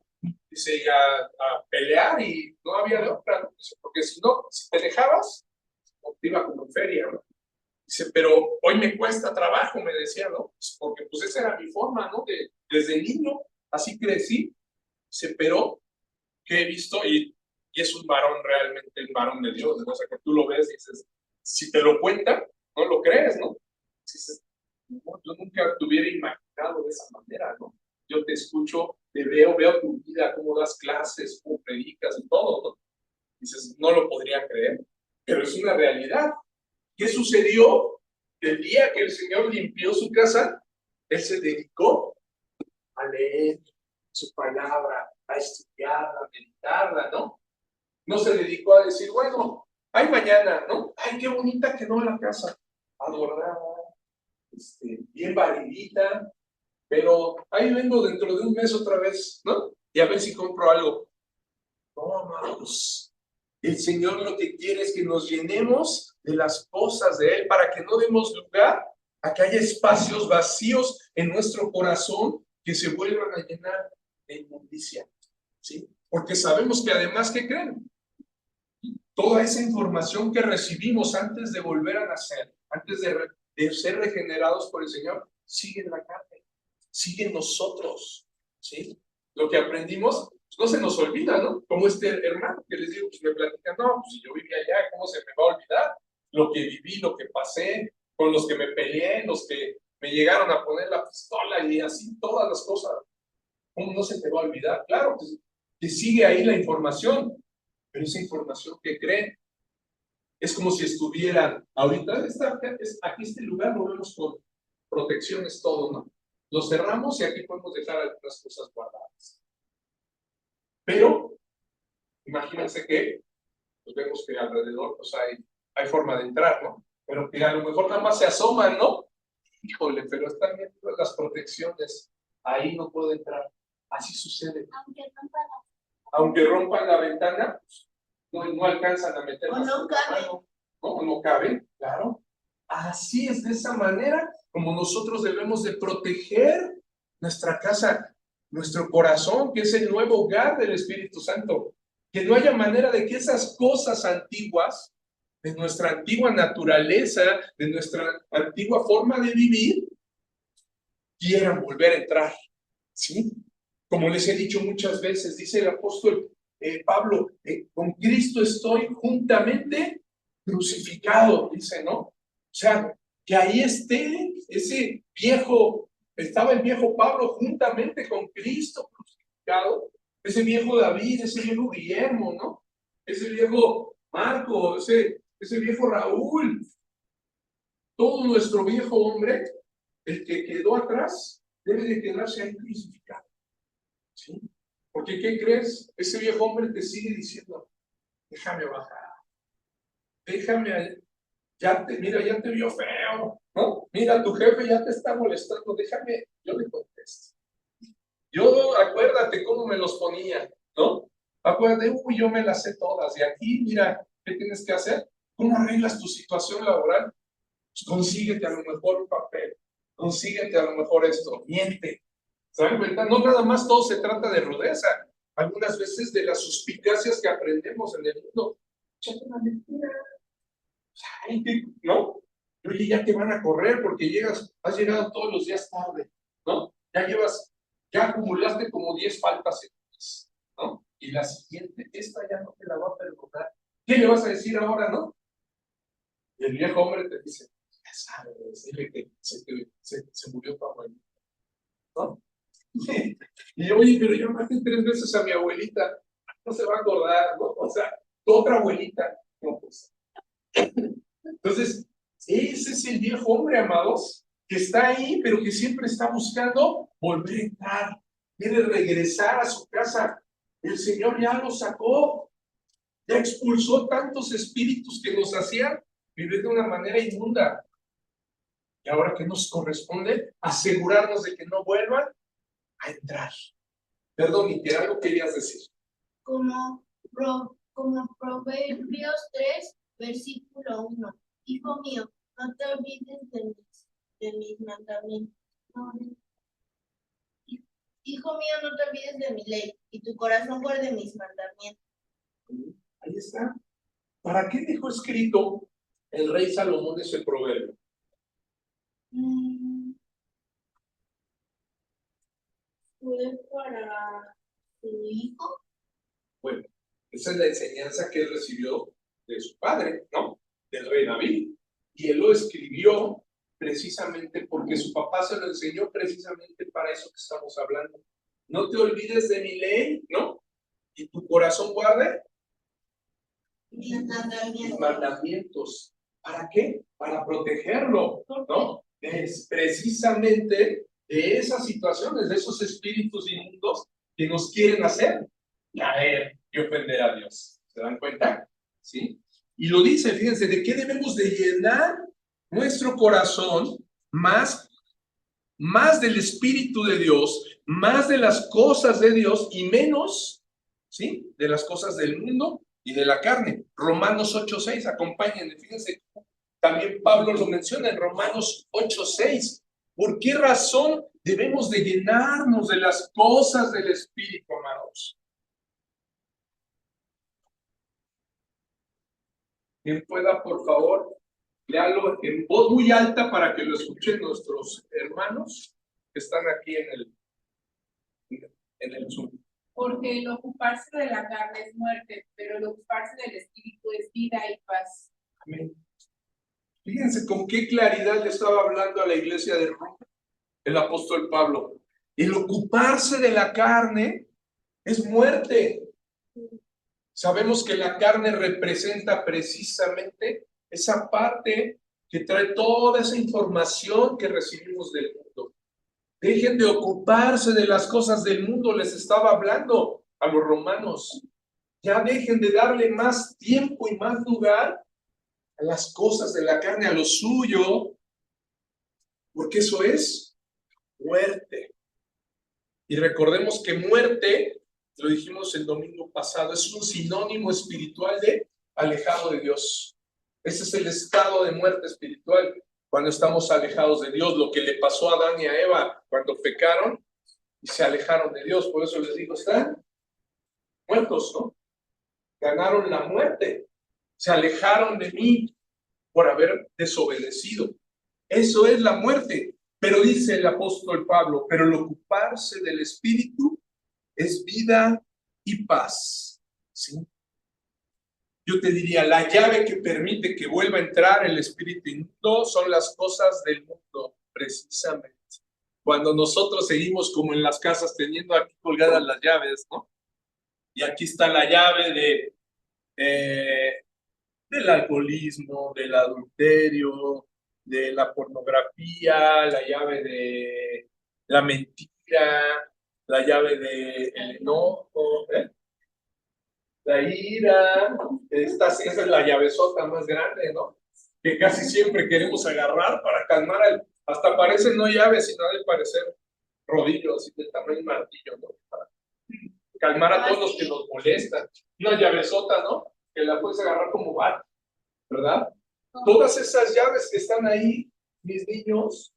S1: Dice, y a pelear y no había de otra, ¿no? Dice, porque si no, si te dejabas, iba como en feria, ¿no? Dice, pero hoy me cuesta trabajo, me decía, ¿no? Porque pues esa era mi forma, ¿no? Desde niño, así crecí. Dice, pero que he visto, y es un varón realmente, un varón de Dios, ¿no? O sea, que tú lo ves y dices, si te lo cuenta, no lo crees, ¿no? Dices, no, yo nunca te hubiera imaginado de esa manera, ¿no? Yo te escucho, te veo tu vida, cómo das clases, cómo predicas y todo, ¿no? Dices, no lo podría creer, pero es una realidad. ¿Qué sucedió? El día que el Señor limpió su casa, Él se dedicó a leer su palabra, a estudiarla, a meditarla, ¿no? No se dedicó a decir, bueno, ay, mañana, ¿no? Ay, qué bonita quedó la casa, adornada, bien barridita, pero ahí vengo dentro de un mes otra vez, ¿no? Y a ver si compro algo. No, amados. El Señor lo que quiere es que nos llenemos de las cosas de Él para que no demos lugar a que haya espacios vacíos en nuestro corazón que se vuelvan a llenar de inmundicia, ¿sí? Porque sabemos que además, ¿qué creen? Toda esa información que recibimos antes de volver a nacer, antes de ser regenerados por el Señor, sigue en la carne, sigue en nosotros, ¿sí? Lo que aprendimos pues, no se nos olvida, ¿no? Como este hermano que les digo, pues me platican, no, pues si yo vivía allá, ¿cómo se me va a olvidar? Lo que viví, lo que pasé, con los que me peleé, los que me llegaron a poner la pistola y así, todas las cosas. ¿Cómo no se te va a olvidar? Claro, que sigue ahí la información, pero esa información que creen es como si estuvieran, ahorita aquí este lugar lo vemos con protecciones todo, ¿no? Lo cerramos y aquí podemos dejar algunas cosas guardadas. Pero, imagínense que, pues vemos que alrededor pues hay forma de entrar, ¿no? Pero que a lo mejor nada más se asoman, ¿no? Híjole, pero están viendo las protecciones, ahí no puedo entrar. Así sucede. Aunque rompan la ventana, no alcanzan a meter más
S2: no caben.
S1: ¿no? No caben, claro. Así es, de esa manera como nosotros debemos de proteger nuestra casa, nuestro corazón, que es el nuevo hogar del Espíritu Santo. Que no haya manera de que esas cosas antiguas, de nuestra antigua naturaleza, de nuestra antigua forma de vivir, quieran volver a entrar, ¿sí? Como les he dicho muchas veces, dice el apóstol Pablo, con Cristo estoy juntamente crucificado, dice, ¿no? O sea, que ahí esté ese viejo, estaba el viejo Pablo juntamente con Cristo crucificado, ese viejo David, ese viejo Guillermo, ¿no? Ese viejo Marco, ese viejo Raúl, todo nuestro viejo hombre, el que quedó atrás, debe de quedarse ahí crucificado. ¿Sí? Porque, ¿qué crees? Ese viejo hombre te sigue diciendo, déjame bajar, déjame, mira, ya te vio feo, ¿no? Mira, tu jefe ya te está molestando, déjame, yo le contesto. Yo, acuérdate cómo me los ponía, ¿no? Acuérdate, uy, yo me las sé todas, y aquí, mira, ¿qué tienes que hacer? ¿Cómo arreglas tu situación laboral? Pues consíguete a lo mejor un papel, consíguete a lo mejor esto, miente. ¿Se dan cuenta? No nada más todo se trata de rudeza. Algunas veces de las suspicacias que aprendemos en el mundo. Échate una mentira. ¿No? Oye, ya te van a correr porque has llegado todos los días tarde, ¿no? Ya acumulaste como 10 faltas en un mes, ¿no? Y la siguiente, esta ya no te la va a perdonar. ¿Qué le vas a decir ahora, no? Y el viejo hombre te dice, ya sabes, dile que se murió tu abuelita, ¿no? Y yo, oye, pero yo maté 3 veces a mi abuelita, no se va a acordar, ¿no? O sea, tu otra abuelita, no, pues. Entonces, ese es el viejo hombre, amados, que está ahí, pero que siempre está buscando volver a entrar, quiere regresar a su casa. El Señor ya lo sacó, ya expulsó tantos espíritus que nos hacían vivir de una manera inmunda. Y ahora que nos corresponde asegurarnos de que no vuelvan a entrar. Perdón, ¿y qué algo querías decir?
S2: Como Proverbios 3, versículo 1. Hijo mío, no te olvides de mis mandamientos. Hijo mío, no te olvides de mi ley, y tu corazón guarde mis mandamientos.
S1: Ahí está. ¿Para qué dejó escrito el rey Salomón ese proverbio?
S2: Fue para su hijo.
S1: Bueno, esa es la enseñanza que él recibió de su padre, ¿no? Del rey David. Y él lo escribió precisamente porque su papá se lo enseñó precisamente para eso que estamos hablando. No te olvides de mi ley, ¿no? Y tu corazón guarde mis mandamientos. ¿Para qué? Para protegerlo, ¿no? Es precisamente de esas situaciones, de esos espíritus inmundos que nos quieren hacer caer y ofender a Dios. ¿Se dan cuenta? ¿Sí? Y lo dice, fíjense, ¿de qué debemos de llenar nuestro corazón más del Espíritu de Dios, más de las cosas de Dios y menos, ¿sí? De las cosas del mundo y de la carne? Romanos 8:6, acompáñenme, fíjense, también Pablo lo menciona en Romanos 8:6. ¿Por qué razón debemos de llenarnos de las cosas del Espíritu, amados? Quien pueda, por favor, léalo en voz muy alta para que lo escuchen nuestros hermanos que están aquí en el Zoom.
S2: Porque el ocuparse de la carne es muerte, pero el ocuparse del espíritu es vida y paz.
S1: Amén. Fíjense con qué claridad le estaba hablando a la iglesia de Roma el apóstol Pablo. El ocuparse de la carne es muerte. Sabemos que la carne representa precisamente esa parte que trae toda esa información que recibimos del mundo. Dejen de ocuparse de las cosas del mundo, les estaba hablando a los romanos. Ya dejen de darle más tiempo y más lugar a las cosas de la carne, a lo suyo, porque eso es muerte. Y recordemos que muerte, lo dijimos el domingo pasado, es un sinónimo espiritual de alejado de Dios. Ese es el estado de muerte espiritual, cuando estamos alejados de Dios, lo que le pasó a Adán y a Eva cuando pecaron y se alejaron de Dios. Por eso les digo, están muertos, ¿no? Ganaron la muerte, se alejaron de mí por haber desobedecido. Eso es la muerte. Pero dice el apóstol Pablo, pero el ocuparse del Espíritu es vida y paz. ¿Sí? Yo te diría, la llave que permite que vuelva a entrar el Espíritu inmundo son las cosas del mundo, precisamente. Cuando nosotros seguimos como en las casas teniendo aquí colgadas las llaves, ¿no? Y aquí está la llave del alcoholismo, del adulterio, de la pornografía, la llave de la mentira, la llave del enojo, la ira. Esa es la llavezota más grande, ¿no? Que casi siempre queremos agarrar para calmar hasta parece no llave, sino de parecer rodillos y de tamaño martillo, ¿no? Para calmar a todos los que nos molestan. Una llavezota, ¿no? Que la puedes agarrar como bat, ¿verdad? Todas esas llaves que están ahí, mis niños,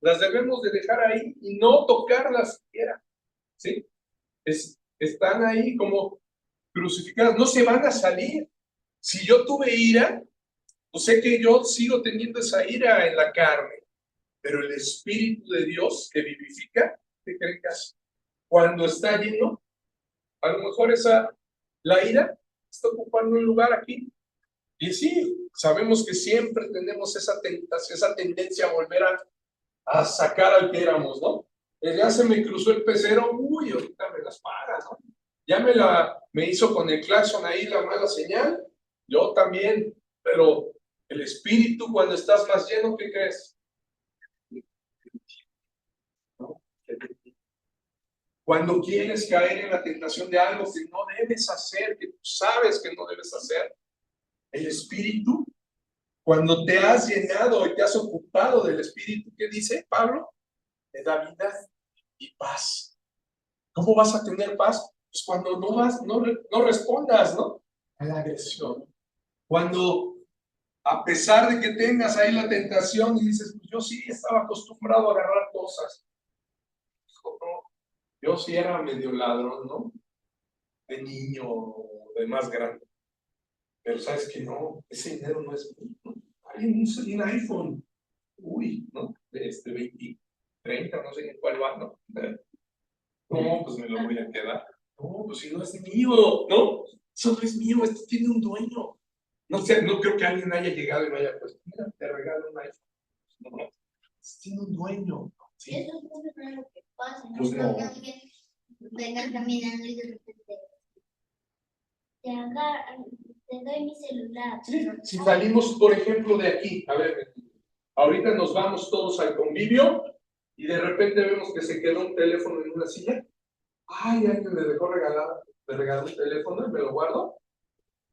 S1: las debemos de dejar ahí y no tocarlas siquiera, ¿sí? Están ahí como crucificadas, no se van a salir. Si yo tuve ira, pues sé que yo sigo teniendo esa ira en la carne, pero el Espíritu de Dios que vivifica, ¿qué creen que hace? Cuando está lleno, a lo mejor la ira está ocupando un lugar aquí. Y sí, sabemos que siempre tenemos esa tentación, esa tendencia a volver a sacar al que éramos, ¿no? Ya se me cruzó el pecero, uy, ahorita me las pagas, ¿no? Ya me hizo con el claxon ahí la mala señal, yo también, pero el espíritu cuando estás más lleno, ¿qué crees? ¿No? Cuando quieres caer en la tentación de algo que no debes hacer, que tú sabes que no debes hacer, el espíritu, cuando te has llenado y te has ocupado del espíritu, ¿qué dice Pablo? Te da vida y paz. ¿Cómo vas a tener paz? Pues cuando no respondas, ¿no? A la agresión. Cuando, a pesar de que tengas ahí la tentación y dices, pues yo sí estaba acostumbrado a agarrar cosas. No, yo sí era medio ladrón, ¿no? De niño, de más grande. Pero sabes que no, ese dinero no es mío. un iPhone. Uy, ¿no? De 20, 30, no sé en cuál va, ¿no? No, pues me lo voy a quedar. No, pues si no es mío, ¿no? Eso no es mío, esto tiene un dueño. No sé, no creo que alguien haya llegado y me haya puesto, mira, te regalo un iPhone. No, esto tiene un dueño. ¿Sí?
S2: Eso es muy raro que pase, ¿no?
S1: Pues no.
S2: Que alguien venga caminando y de repente te doy mi celular.
S1: Sí, si salimos, por ejemplo, de aquí, a ver, ahorita nos vamos todos al convivio y de repente vemos que se quedó un teléfono en una silla. Ay, alguien le dejó le regaló un teléfono y me lo guardo.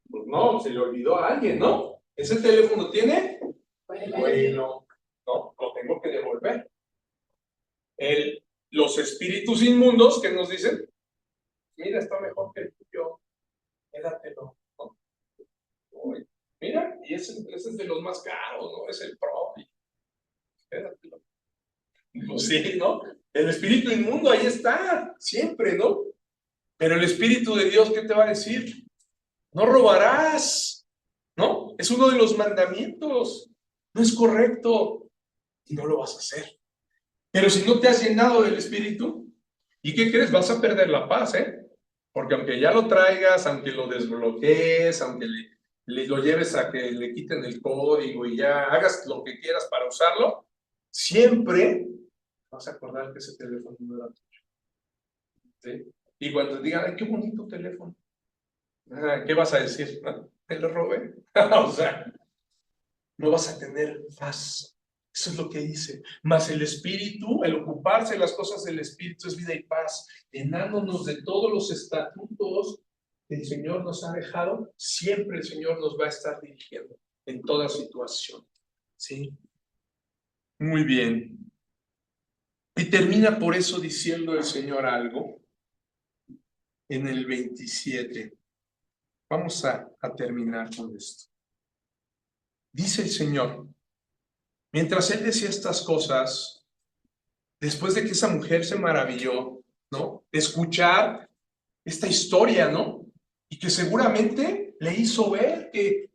S1: Pues no, se le olvidó a alguien, ¿no? ¿Ese teléfono tiene? Bueno, no, lo tengo que devolver. Los espíritus inmundos que nos dicen, mira, está mejor que el tuyo, quédatelo, ¿no? Uy, mira, y ese es de los más caros, ¿no? Es el Pro, quédatelo. Pues sí, ¿no? El espíritu inmundo ahí está, siempre, ¿no? Pero el espíritu de Dios, ¿qué te va a decir? No robarás, ¿no? Es uno de los mandamientos. No es correcto y no lo vas a hacer. Pero si no te has llenado del espíritu, ¿y qué crees? Vas a perder la paz, ¿eh? Porque aunque ya lo traigas, aunque lo desbloquees, aunque lo lleves a que le quiten el código y ya hagas lo que quieras para usarlo, siempre vas a acordar que ese teléfono no era tuyo. ¿Sí? Y cuando te digan, ay, qué bonito teléfono, ¿qué vas a decir? ¿No? ¿Te lo robé? O sea, no vas a tener paz. Eso es lo que dice. Mas el espíritu, el ocuparse de las cosas del espíritu es vida y paz, llenándonos de todos los estatutos que el Señor nos ha dejado. Siempre el Señor nos va a estar dirigiendo en toda situación. ¿Sí? Muy bien. Y termina por eso diciendo el Señor algo en el 27. Vamos a terminar con esto. Dice el Señor, mientras Él decía estas cosas, después de que esa mujer se maravilló, ¿no? De escuchar esta historia, ¿no? Y que seguramente le hizo ver que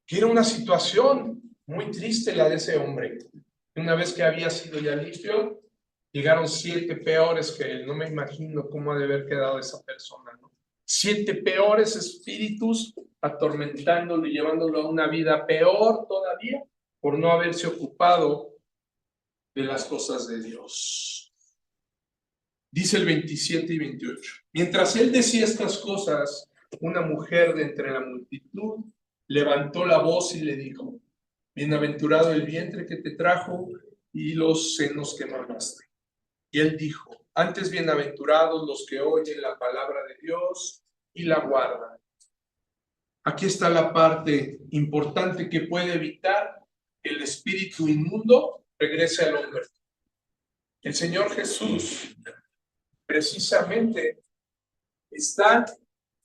S1: era una situación muy triste la de ese hombre. Una vez que había sido ya limpio, llegaron 7 peores que él. No me imagino cómo ha de haber quedado esa persona, ¿no? 7 peores espíritus atormentándolo y llevándolo a una vida peor todavía por no haberse ocupado de las cosas de Dios. Dice el 27 y 28. Mientras él decía estas cosas, una mujer de entre la multitud levantó la voz y le dijo, bienaventurado el vientre que te trajo y los senos que mamaste. Y él dijo, antes bienaventurados los que oyen la palabra de Dios y la guardan. Aquí está la parte importante que puede evitar que el espíritu inmundo regrese al hombre. El Señor Jesús precisamente está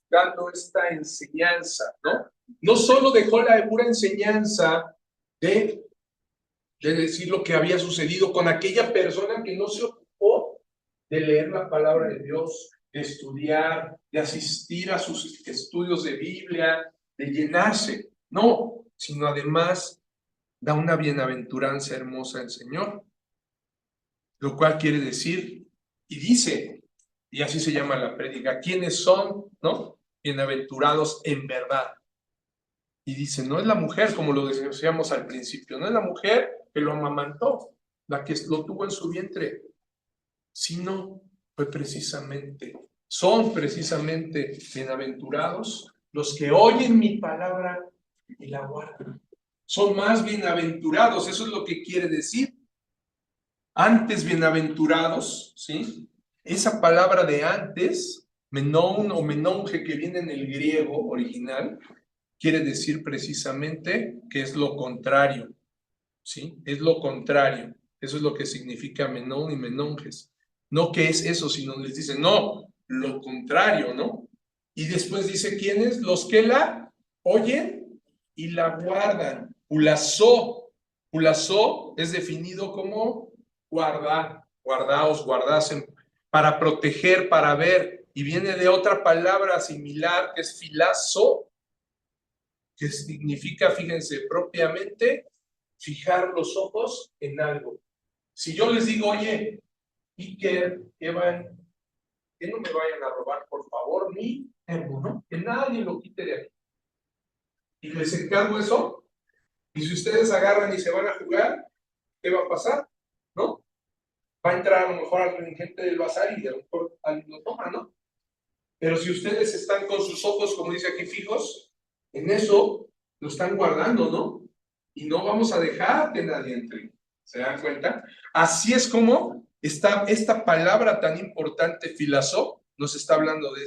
S1: dando esta enseñanza, ¿no? No solo dejó la pura enseñanza de decir lo que había sucedido con aquella persona que no se ocupó de leer la palabra de Dios, de estudiar, de asistir a sus estudios de Biblia, de llenarse, no, sino además da una bienaventuranza hermosa al Señor, lo cual quiere decir, y dice, y así se llama la prédica, ¿quiénes son, no? Bienaventurados en verdad. Y dice, no es la mujer, como lo decíamos al principio, no es la mujer que lo amamantó, la que lo tuvo en su vientre, sino son precisamente bienaventurados los que oyen mi palabra y la guardan. Son más bienaventurados, eso es lo que quiere decir. Antes bienaventurados, ¿sí? Esa palabra de antes, menon o menonge, que viene en el griego original, quiere decir precisamente que es lo contrario, ¿sí? Es lo contrario. Eso es lo que significa menón y menonges. No que es eso, sino les dice, no, lo contrario, ¿no? Y después dice, ¿quiénes? Los que la oyen y la guardan. Ulazó. Ulazó es definido como guardar, guardaos, guardasen, para proteger, para ver. Y viene de otra palabra similar que es filazo, que significa, fíjense, propiamente fijar los ojos en algo. Si yo les digo, oye, Iker, Evan, que no me vayan a robar, por favor, ni ¿no? Que nadie lo quite de aquí. Y les encargo eso, y si ustedes agarran y se van a jugar, ¿qué va a pasar? ¿No? Va a entrar a lo mejor alguien, gente del bazar y a lo mejor alguien lo toma, ¿no? Pero si ustedes están con sus ojos, como dice aquí, fijos, en eso lo están guardando, ¿no? Y no vamos a dejar que nadie entre. ¿Se dan cuenta? Así es como esta palabra tan importante, filazó, nos está hablando de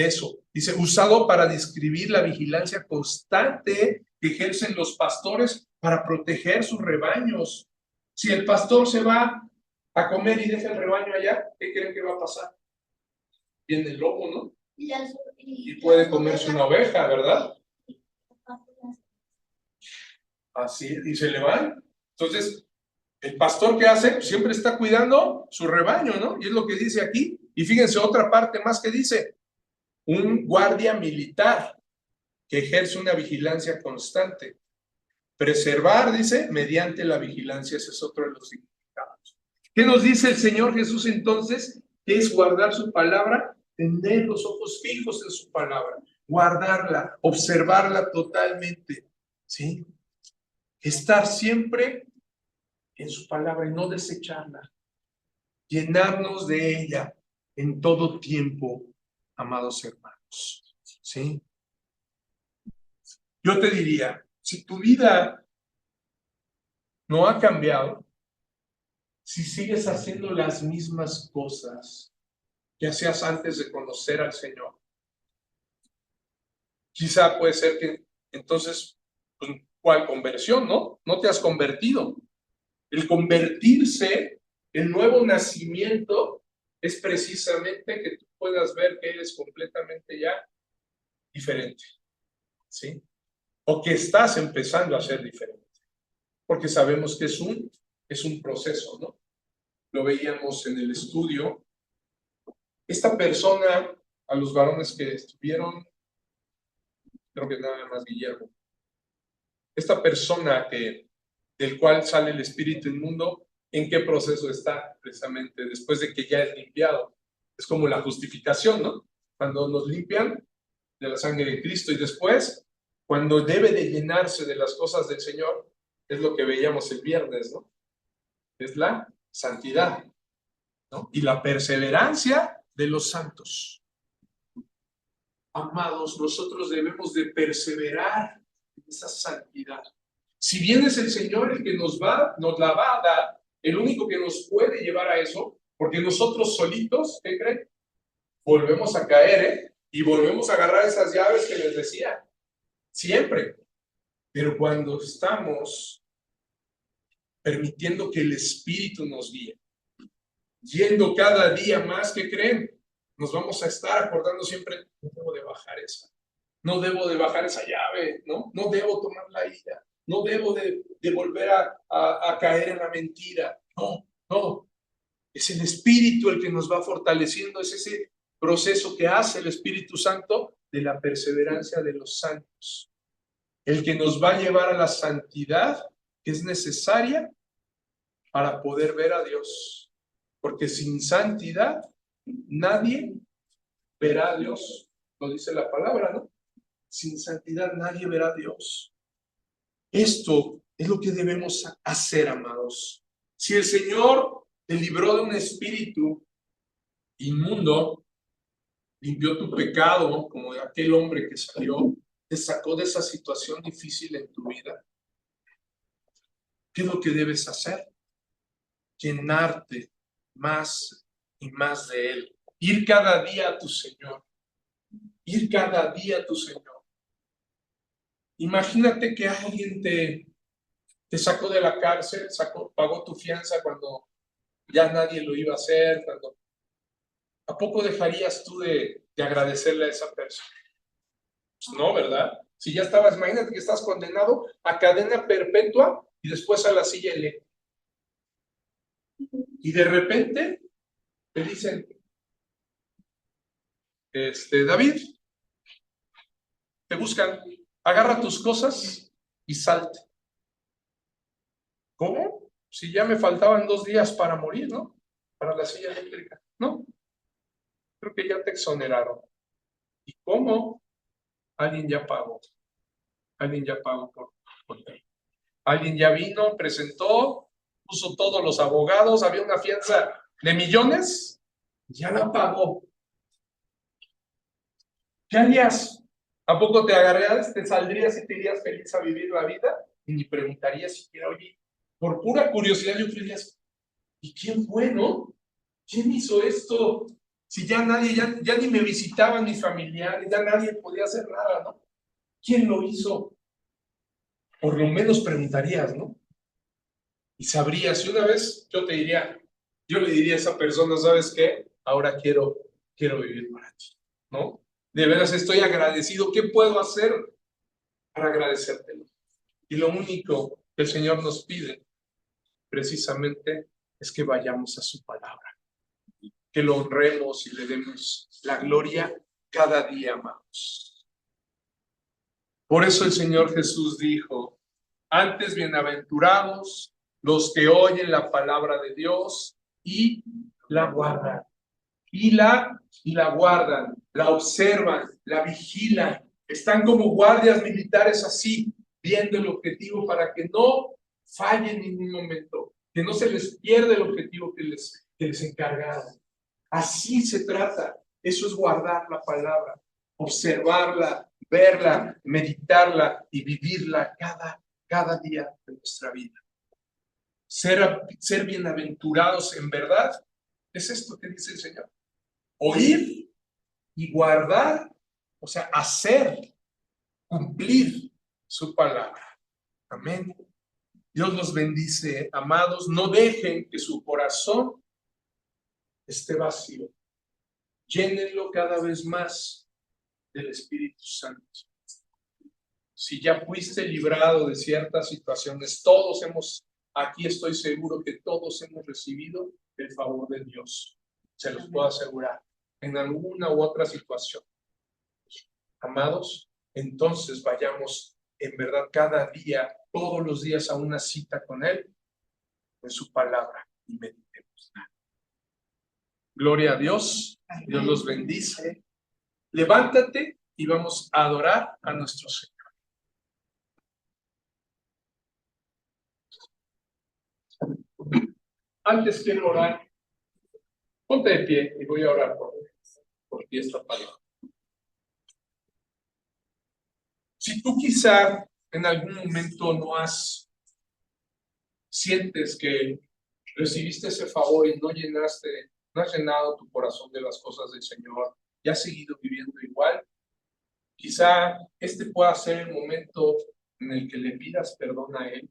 S1: eso. Dice, usado para describir la vigilancia constante que ejercen los pastores para proteger sus rebaños. Si el pastor se va a comer y deja el rebaño allá, ¿qué creen que va a pasar? Viene el lobo, ¿no? Y puede comerse una oveja, ¿verdad? Así, y se le van. Entonces, el pastor, ¿qué hace? Siempre está cuidando su rebaño, ¿no? Y es lo que dice aquí. Y fíjense otra parte más que dice, un guardia militar que ejerce una vigilancia constante. Preservar, dice, mediante la vigilancia, ese es otro de los significados. ¿Qué nos dice el Señor Jesús entonces? ¿Qué es guardar su palabra? Tener los ojos fijos en su palabra, guardarla, observarla totalmente, ¿sí? Estar siempre en su palabra y no desecharla, llenarnos de ella en todo tiempo, amados hermanos, ¿sí? Yo te diría, si tu vida no ha cambiado, si sigues haciendo las mismas cosas que hacías antes de conocer al Señor, quizá puede ser que entonces, pues, ¿cuál conversión, no? No te has convertido. El convertirse, el nuevo nacimiento, es precisamente que tú puedas ver que eres completamente ya diferente, ¿sí? O que estás empezando a ser diferente, porque sabemos que es un proceso, ¿no? Lo veíamos en el estudio. Esta persona, a los varones que estuvieron, creo que nada más Guillermo, esta persona del cual sale el espíritu inmundo, ¿en qué proceso está precisamente después de que ya es limpiado? Es como la justificación, ¿no? Cuando nos limpian de la sangre de Cristo y después, cuando debe de llenarse de las cosas del Señor, es lo que veíamos el viernes, ¿no? Es la santidad, ¿no? Y la perseverancia de los santos. Amados, nosotros debemos de perseverar en esa santidad. Si bien es el Señor el que nos la va a dar, el único que nos puede llevar a eso, porque nosotros solitos, ¿qué creen? Volvemos a caer, ¿eh? Y volvemos a agarrar esas llaves que les decía, siempre. Pero cuando estamos permitiendo que el Espíritu nos guíe, yendo cada día más, ¿qué creen? Nos vamos a estar acordando siempre, no debo de bajar esa, no debo de bajar esa llave, ¿no? No debo tomar la ira, no debo de volver a caer en la mentira. No, no. Es el Espíritu el que nos va fortaleciendo, es ese proceso que hace el Espíritu Santo de la perseverancia de los santos, el que nos va a llevar a la santidad que es necesaria para poder ver a Dios, porque sin santidad nadie verá a Dios, lo dice la palabra, ¿no? Sin santidad nadie verá a Dios. Esto es lo que debemos hacer, amados. Si el Señor te libró de un espíritu inmundo, limpió tu pecado, como aquel hombre que salió, te sacó de esa situación difícil en tu vida, ¿qué es lo que debes hacer? Llenarte más y más de Él. Ir cada día a tu Señor. Ir cada día a tu Señor. Imagínate que alguien te sacó de la cárcel, pagó tu fianza cuando ya nadie lo iba a hacer. ¿A poco dejarías tú de agradecerle a esa persona? Pues no, ¿verdad? Si ya estabas, imagínate que estás condenado a cadena perpetua y después a la silla eléctrica. Y de repente te dicen, David, te buscan. Agarra tus cosas y salte. ¿Cómo? Si ya me faltaban 2 días para morir, ¿no? Para la silla eléctrica. No, creo que ya te exoneraron. ¿Y cómo? Alguien ya pagó. Alguien ya pagó por ti. Alguien ya vino, presentó, puso todos los abogados, había una fianza de millones, ya la pagó. ¿Qué harías? ¿A poco te agarrarías, te saldrías y te irías feliz a vivir la vida? Y ni preguntarías siquiera, oye, por pura curiosidad yo dirías, ¿y quién fue, no? ¿Quién hizo esto? Si ya nadie, ya ni me visitaban mis familiares, ya nadie podía hacer nada, ¿no? ¿Quién lo hizo? Por lo menos preguntarías, ¿no? Y sabrías, y una vez yo le diría a esa persona, ¿sabes qué? Ahora quiero vivir para ti, ¿no? De veras estoy agradecido. ¿Qué puedo hacer para agradecértelo? Y lo único que el Señor nos pide, precisamente, es que vayamos a su palabra, que lo honremos y le demos la gloria cada día más. Por eso el Señor Jesús dijo, antes bienaventurados los que oyen la palabra de Dios y la guardan. Y la guardan, la observan, la vigilan. Están como guardias militares así, viendo el objetivo para que no falle en ningún momento, que no se les pierda el objetivo que les encargaron. Así se trata. Eso es guardar la palabra, observarla, verla, meditarla y vivirla cada día de nuestra vida. Ser bienaventurados en verdad es esto que dice el Señor. Oír y guardar, o sea, hacer, cumplir su palabra. Amén. Dios los bendice, amados. No dejen que su corazón esté vacío. Llénenlo cada vez más del Espíritu Santo. Si ya fuiste librado de ciertas situaciones, aquí estoy seguro que todos hemos recibido el favor de Dios. Se los puedo asegurar, en alguna u otra situación. Amados, entonces vayamos en verdad cada día, todos los días a una cita con Él, en su palabra, y meditemos. Gloria a Dios, Dios los bendice. Levántate y vamos a adorar a nuestro Señor. Antes quiero orar. Ponte de pie y voy a orar por ti esta palabra. Si tú quizá en algún momento sientes que recibiste ese favor y no has llenado tu corazón de las cosas del Señor y has seguido viviendo igual, quizá este pueda ser el momento en el que le pidas perdón a Él,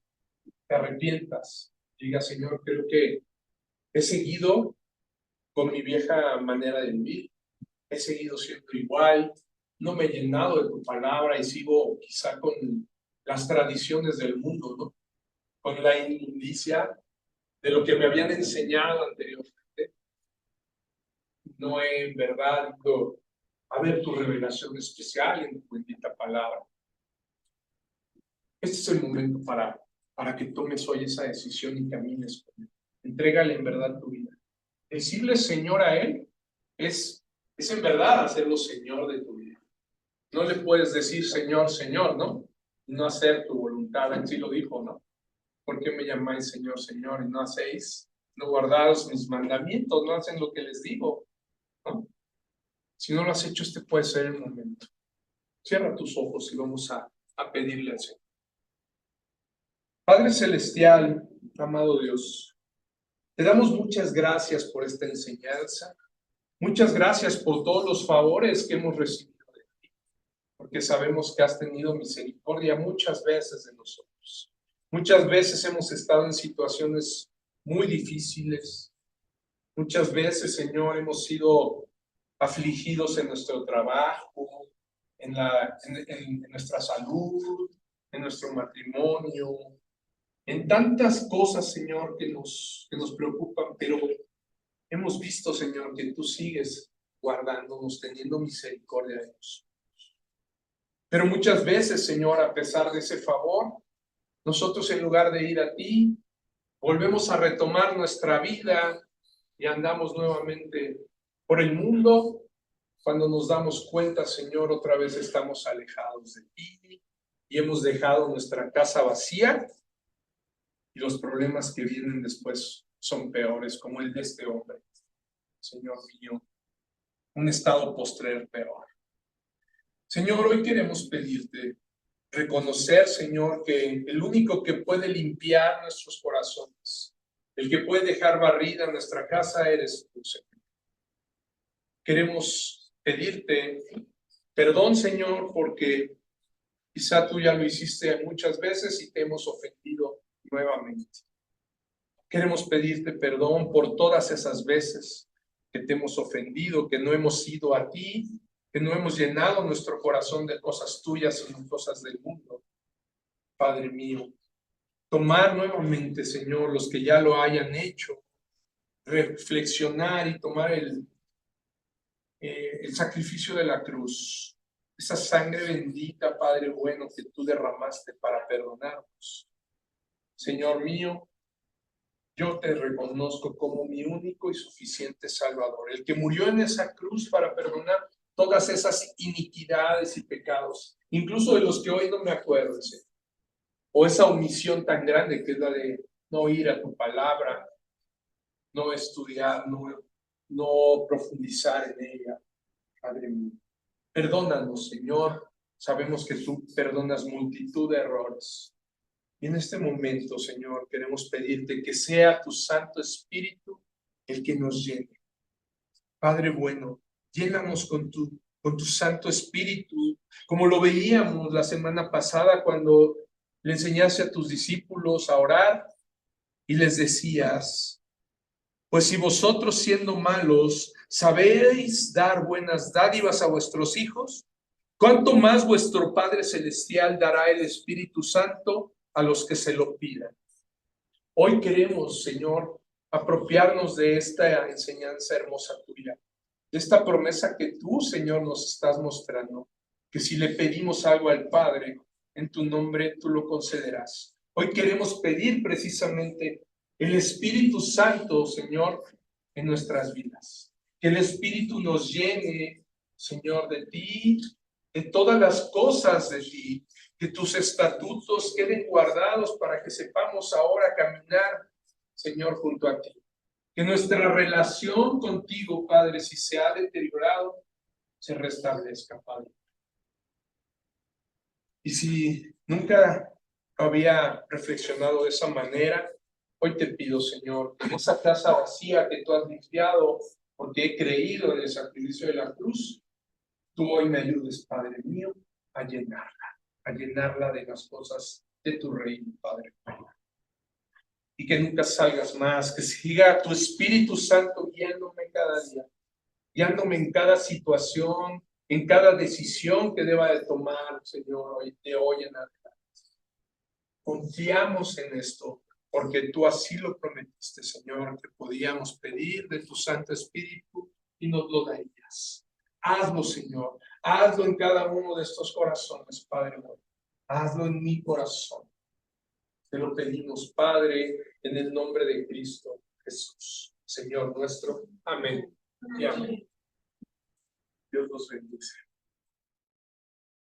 S1: te arrepientas, diga, Señor, creo que he seguido con mi vieja manera de vivir, he seguido siendo igual, no me he llenado de tu palabra y sigo quizá con las tradiciones del mundo, ¿no? Con la inmundicia de lo que me habían enseñado anteriormente. No he en verdad ido a ver tu revelación especial en tu bendita palabra. Este es el momento para que tomes hoy esa decisión y camines con Él. Entrégale en verdad tu vida. Decirle Señor a Él es en verdad hacerlo Señor de tu vida. No le puedes decir Señor, Señor, ¿no? No hacer tu voluntad. Él sí lo dijo, ¿no? ¿Por qué me llamáis Señor, Señor y no hacéis? No guardaos mis mandamientos, no hacen lo que les digo, ¿no? Si no lo has hecho, este puede ser el momento. Cierra tus ojos y vamos a pedirle al Señor. Padre Celestial, amado Dios, te damos muchas gracias por esta enseñanza. Muchas gracias por todos los favores que hemos recibido de ti, porque sabemos que has tenido misericordia muchas veces de nosotros. Muchas veces hemos estado en situaciones muy difíciles. Muchas veces, Señor, hemos sido afligidos en nuestro trabajo, en nuestra salud, en nuestro matrimonio, en tantas cosas, Señor, que nos preocupan, pero hemos visto, Señor, que tú sigues guardándonos, teniendo misericordia de nosotros. Pero muchas veces, Señor, a pesar de ese favor, nosotros en lugar de ir a ti, volvemos a retomar nuestra vida y andamos nuevamente por el mundo. Cuando nos damos cuenta, Señor, otra vez estamos alejados de ti y hemos dejado nuestra casa vacía y los problemas que vienen después son peores, como el de este hombre, Señor mío, un estado postrer peor. Señor, hoy queremos pedirte, reconocer, Señor, que el único que puede limpiar nuestros corazones, el que puede dejar barrida nuestra casa, eres tú, Señor. Queremos pedirte perdón, Señor, porque quizá tú ya lo hiciste muchas veces y te hemos ofendido nuevamente. Queremos pedirte perdón por todas esas veces que te hemos ofendido, que no hemos ido a ti, que no hemos llenado nuestro corazón de cosas tuyas, sino cosas del mundo. Padre mío, tomar nuevamente, Señor, los que ya lo hayan hecho, reflexionar y tomar el sacrificio de la cruz, esa sangre bendita, Padre bueno, que tú derramaste para perdonarnos. Señor mío, yo te reconozco como mi único y suficiente Salvador, el que murió en esa cruz para perdonar todas esas iniquidades y pecados, incluso de los que hoy no me acuerdo, Señor. O esa omisión tan grande que es la de no ir a tu palabra, no estudiar, no profundizar en ella, Padre mío. Perdónanos, Señor. Sabemos que tú perdonas multitud de errores. Y en este momento, Señor, queremos pedirte que sea tu Santo Espíritu el que nos llene. Padre bueno, llénanos con tu Santo Espíritu, como lo veíamos la semana pasada cuando le enseñaste a tus discípulos a orar y les decías, pues si vosotros siendo malos sabéis dar buenas dádivas a vuestros hijos, ¿cuánto más vuestro Padre Celestial dará el Espíritu Santo a los que se lo pidan? Hoy queremos, Señor, apropiarnos de esta enseñanza hermosa tuya, de esta promesa que tú, Señor, nos estás mostrando, que si le pedimos algo al Padre, en tu nombre tú lo concederás. Hoy queremos pedir precisamente el Espíritu Santo, Señor, en nuestras vidas. Que el Espíritu nos llene, Señor, de ti, de todas las cosas de ti, que tus estatutos queden guardados para que sepamos ahora caminar, Señor, junto a ti. Que nuestra relación contigo, Padre, si se ha deteriorado, se restablezca, Padre. Y si nunca había reflexionado de esa manera, hoy te pido, Señor, que en esa casa vacía que tú has limpiado, porque he creído en el sacrificio de la cruz, tú hoy me ayudes, Padre mío, a llenarla de las cosas de tu reino, Padre. Y que nunca salgas más, que siga tu Espíritu Santo guiándome cada día, guiándome en cada situación, en cada decisión que deba de tomar, Señor, de hoy en adelante. Confiamos en esto, porque tú así lo prometiste, Señor, que podíamos pedir de tu Santo Espíritu y nos lo darías. Hazlo, Señor, hazlo en cada uno de estos corazones, Padre bueno. Hazlo en mi corazón. Te lo pedimos, Padre, en el nombre de Cristo Jesús, Señor nuestro. Amén y amén. Dios los bendice.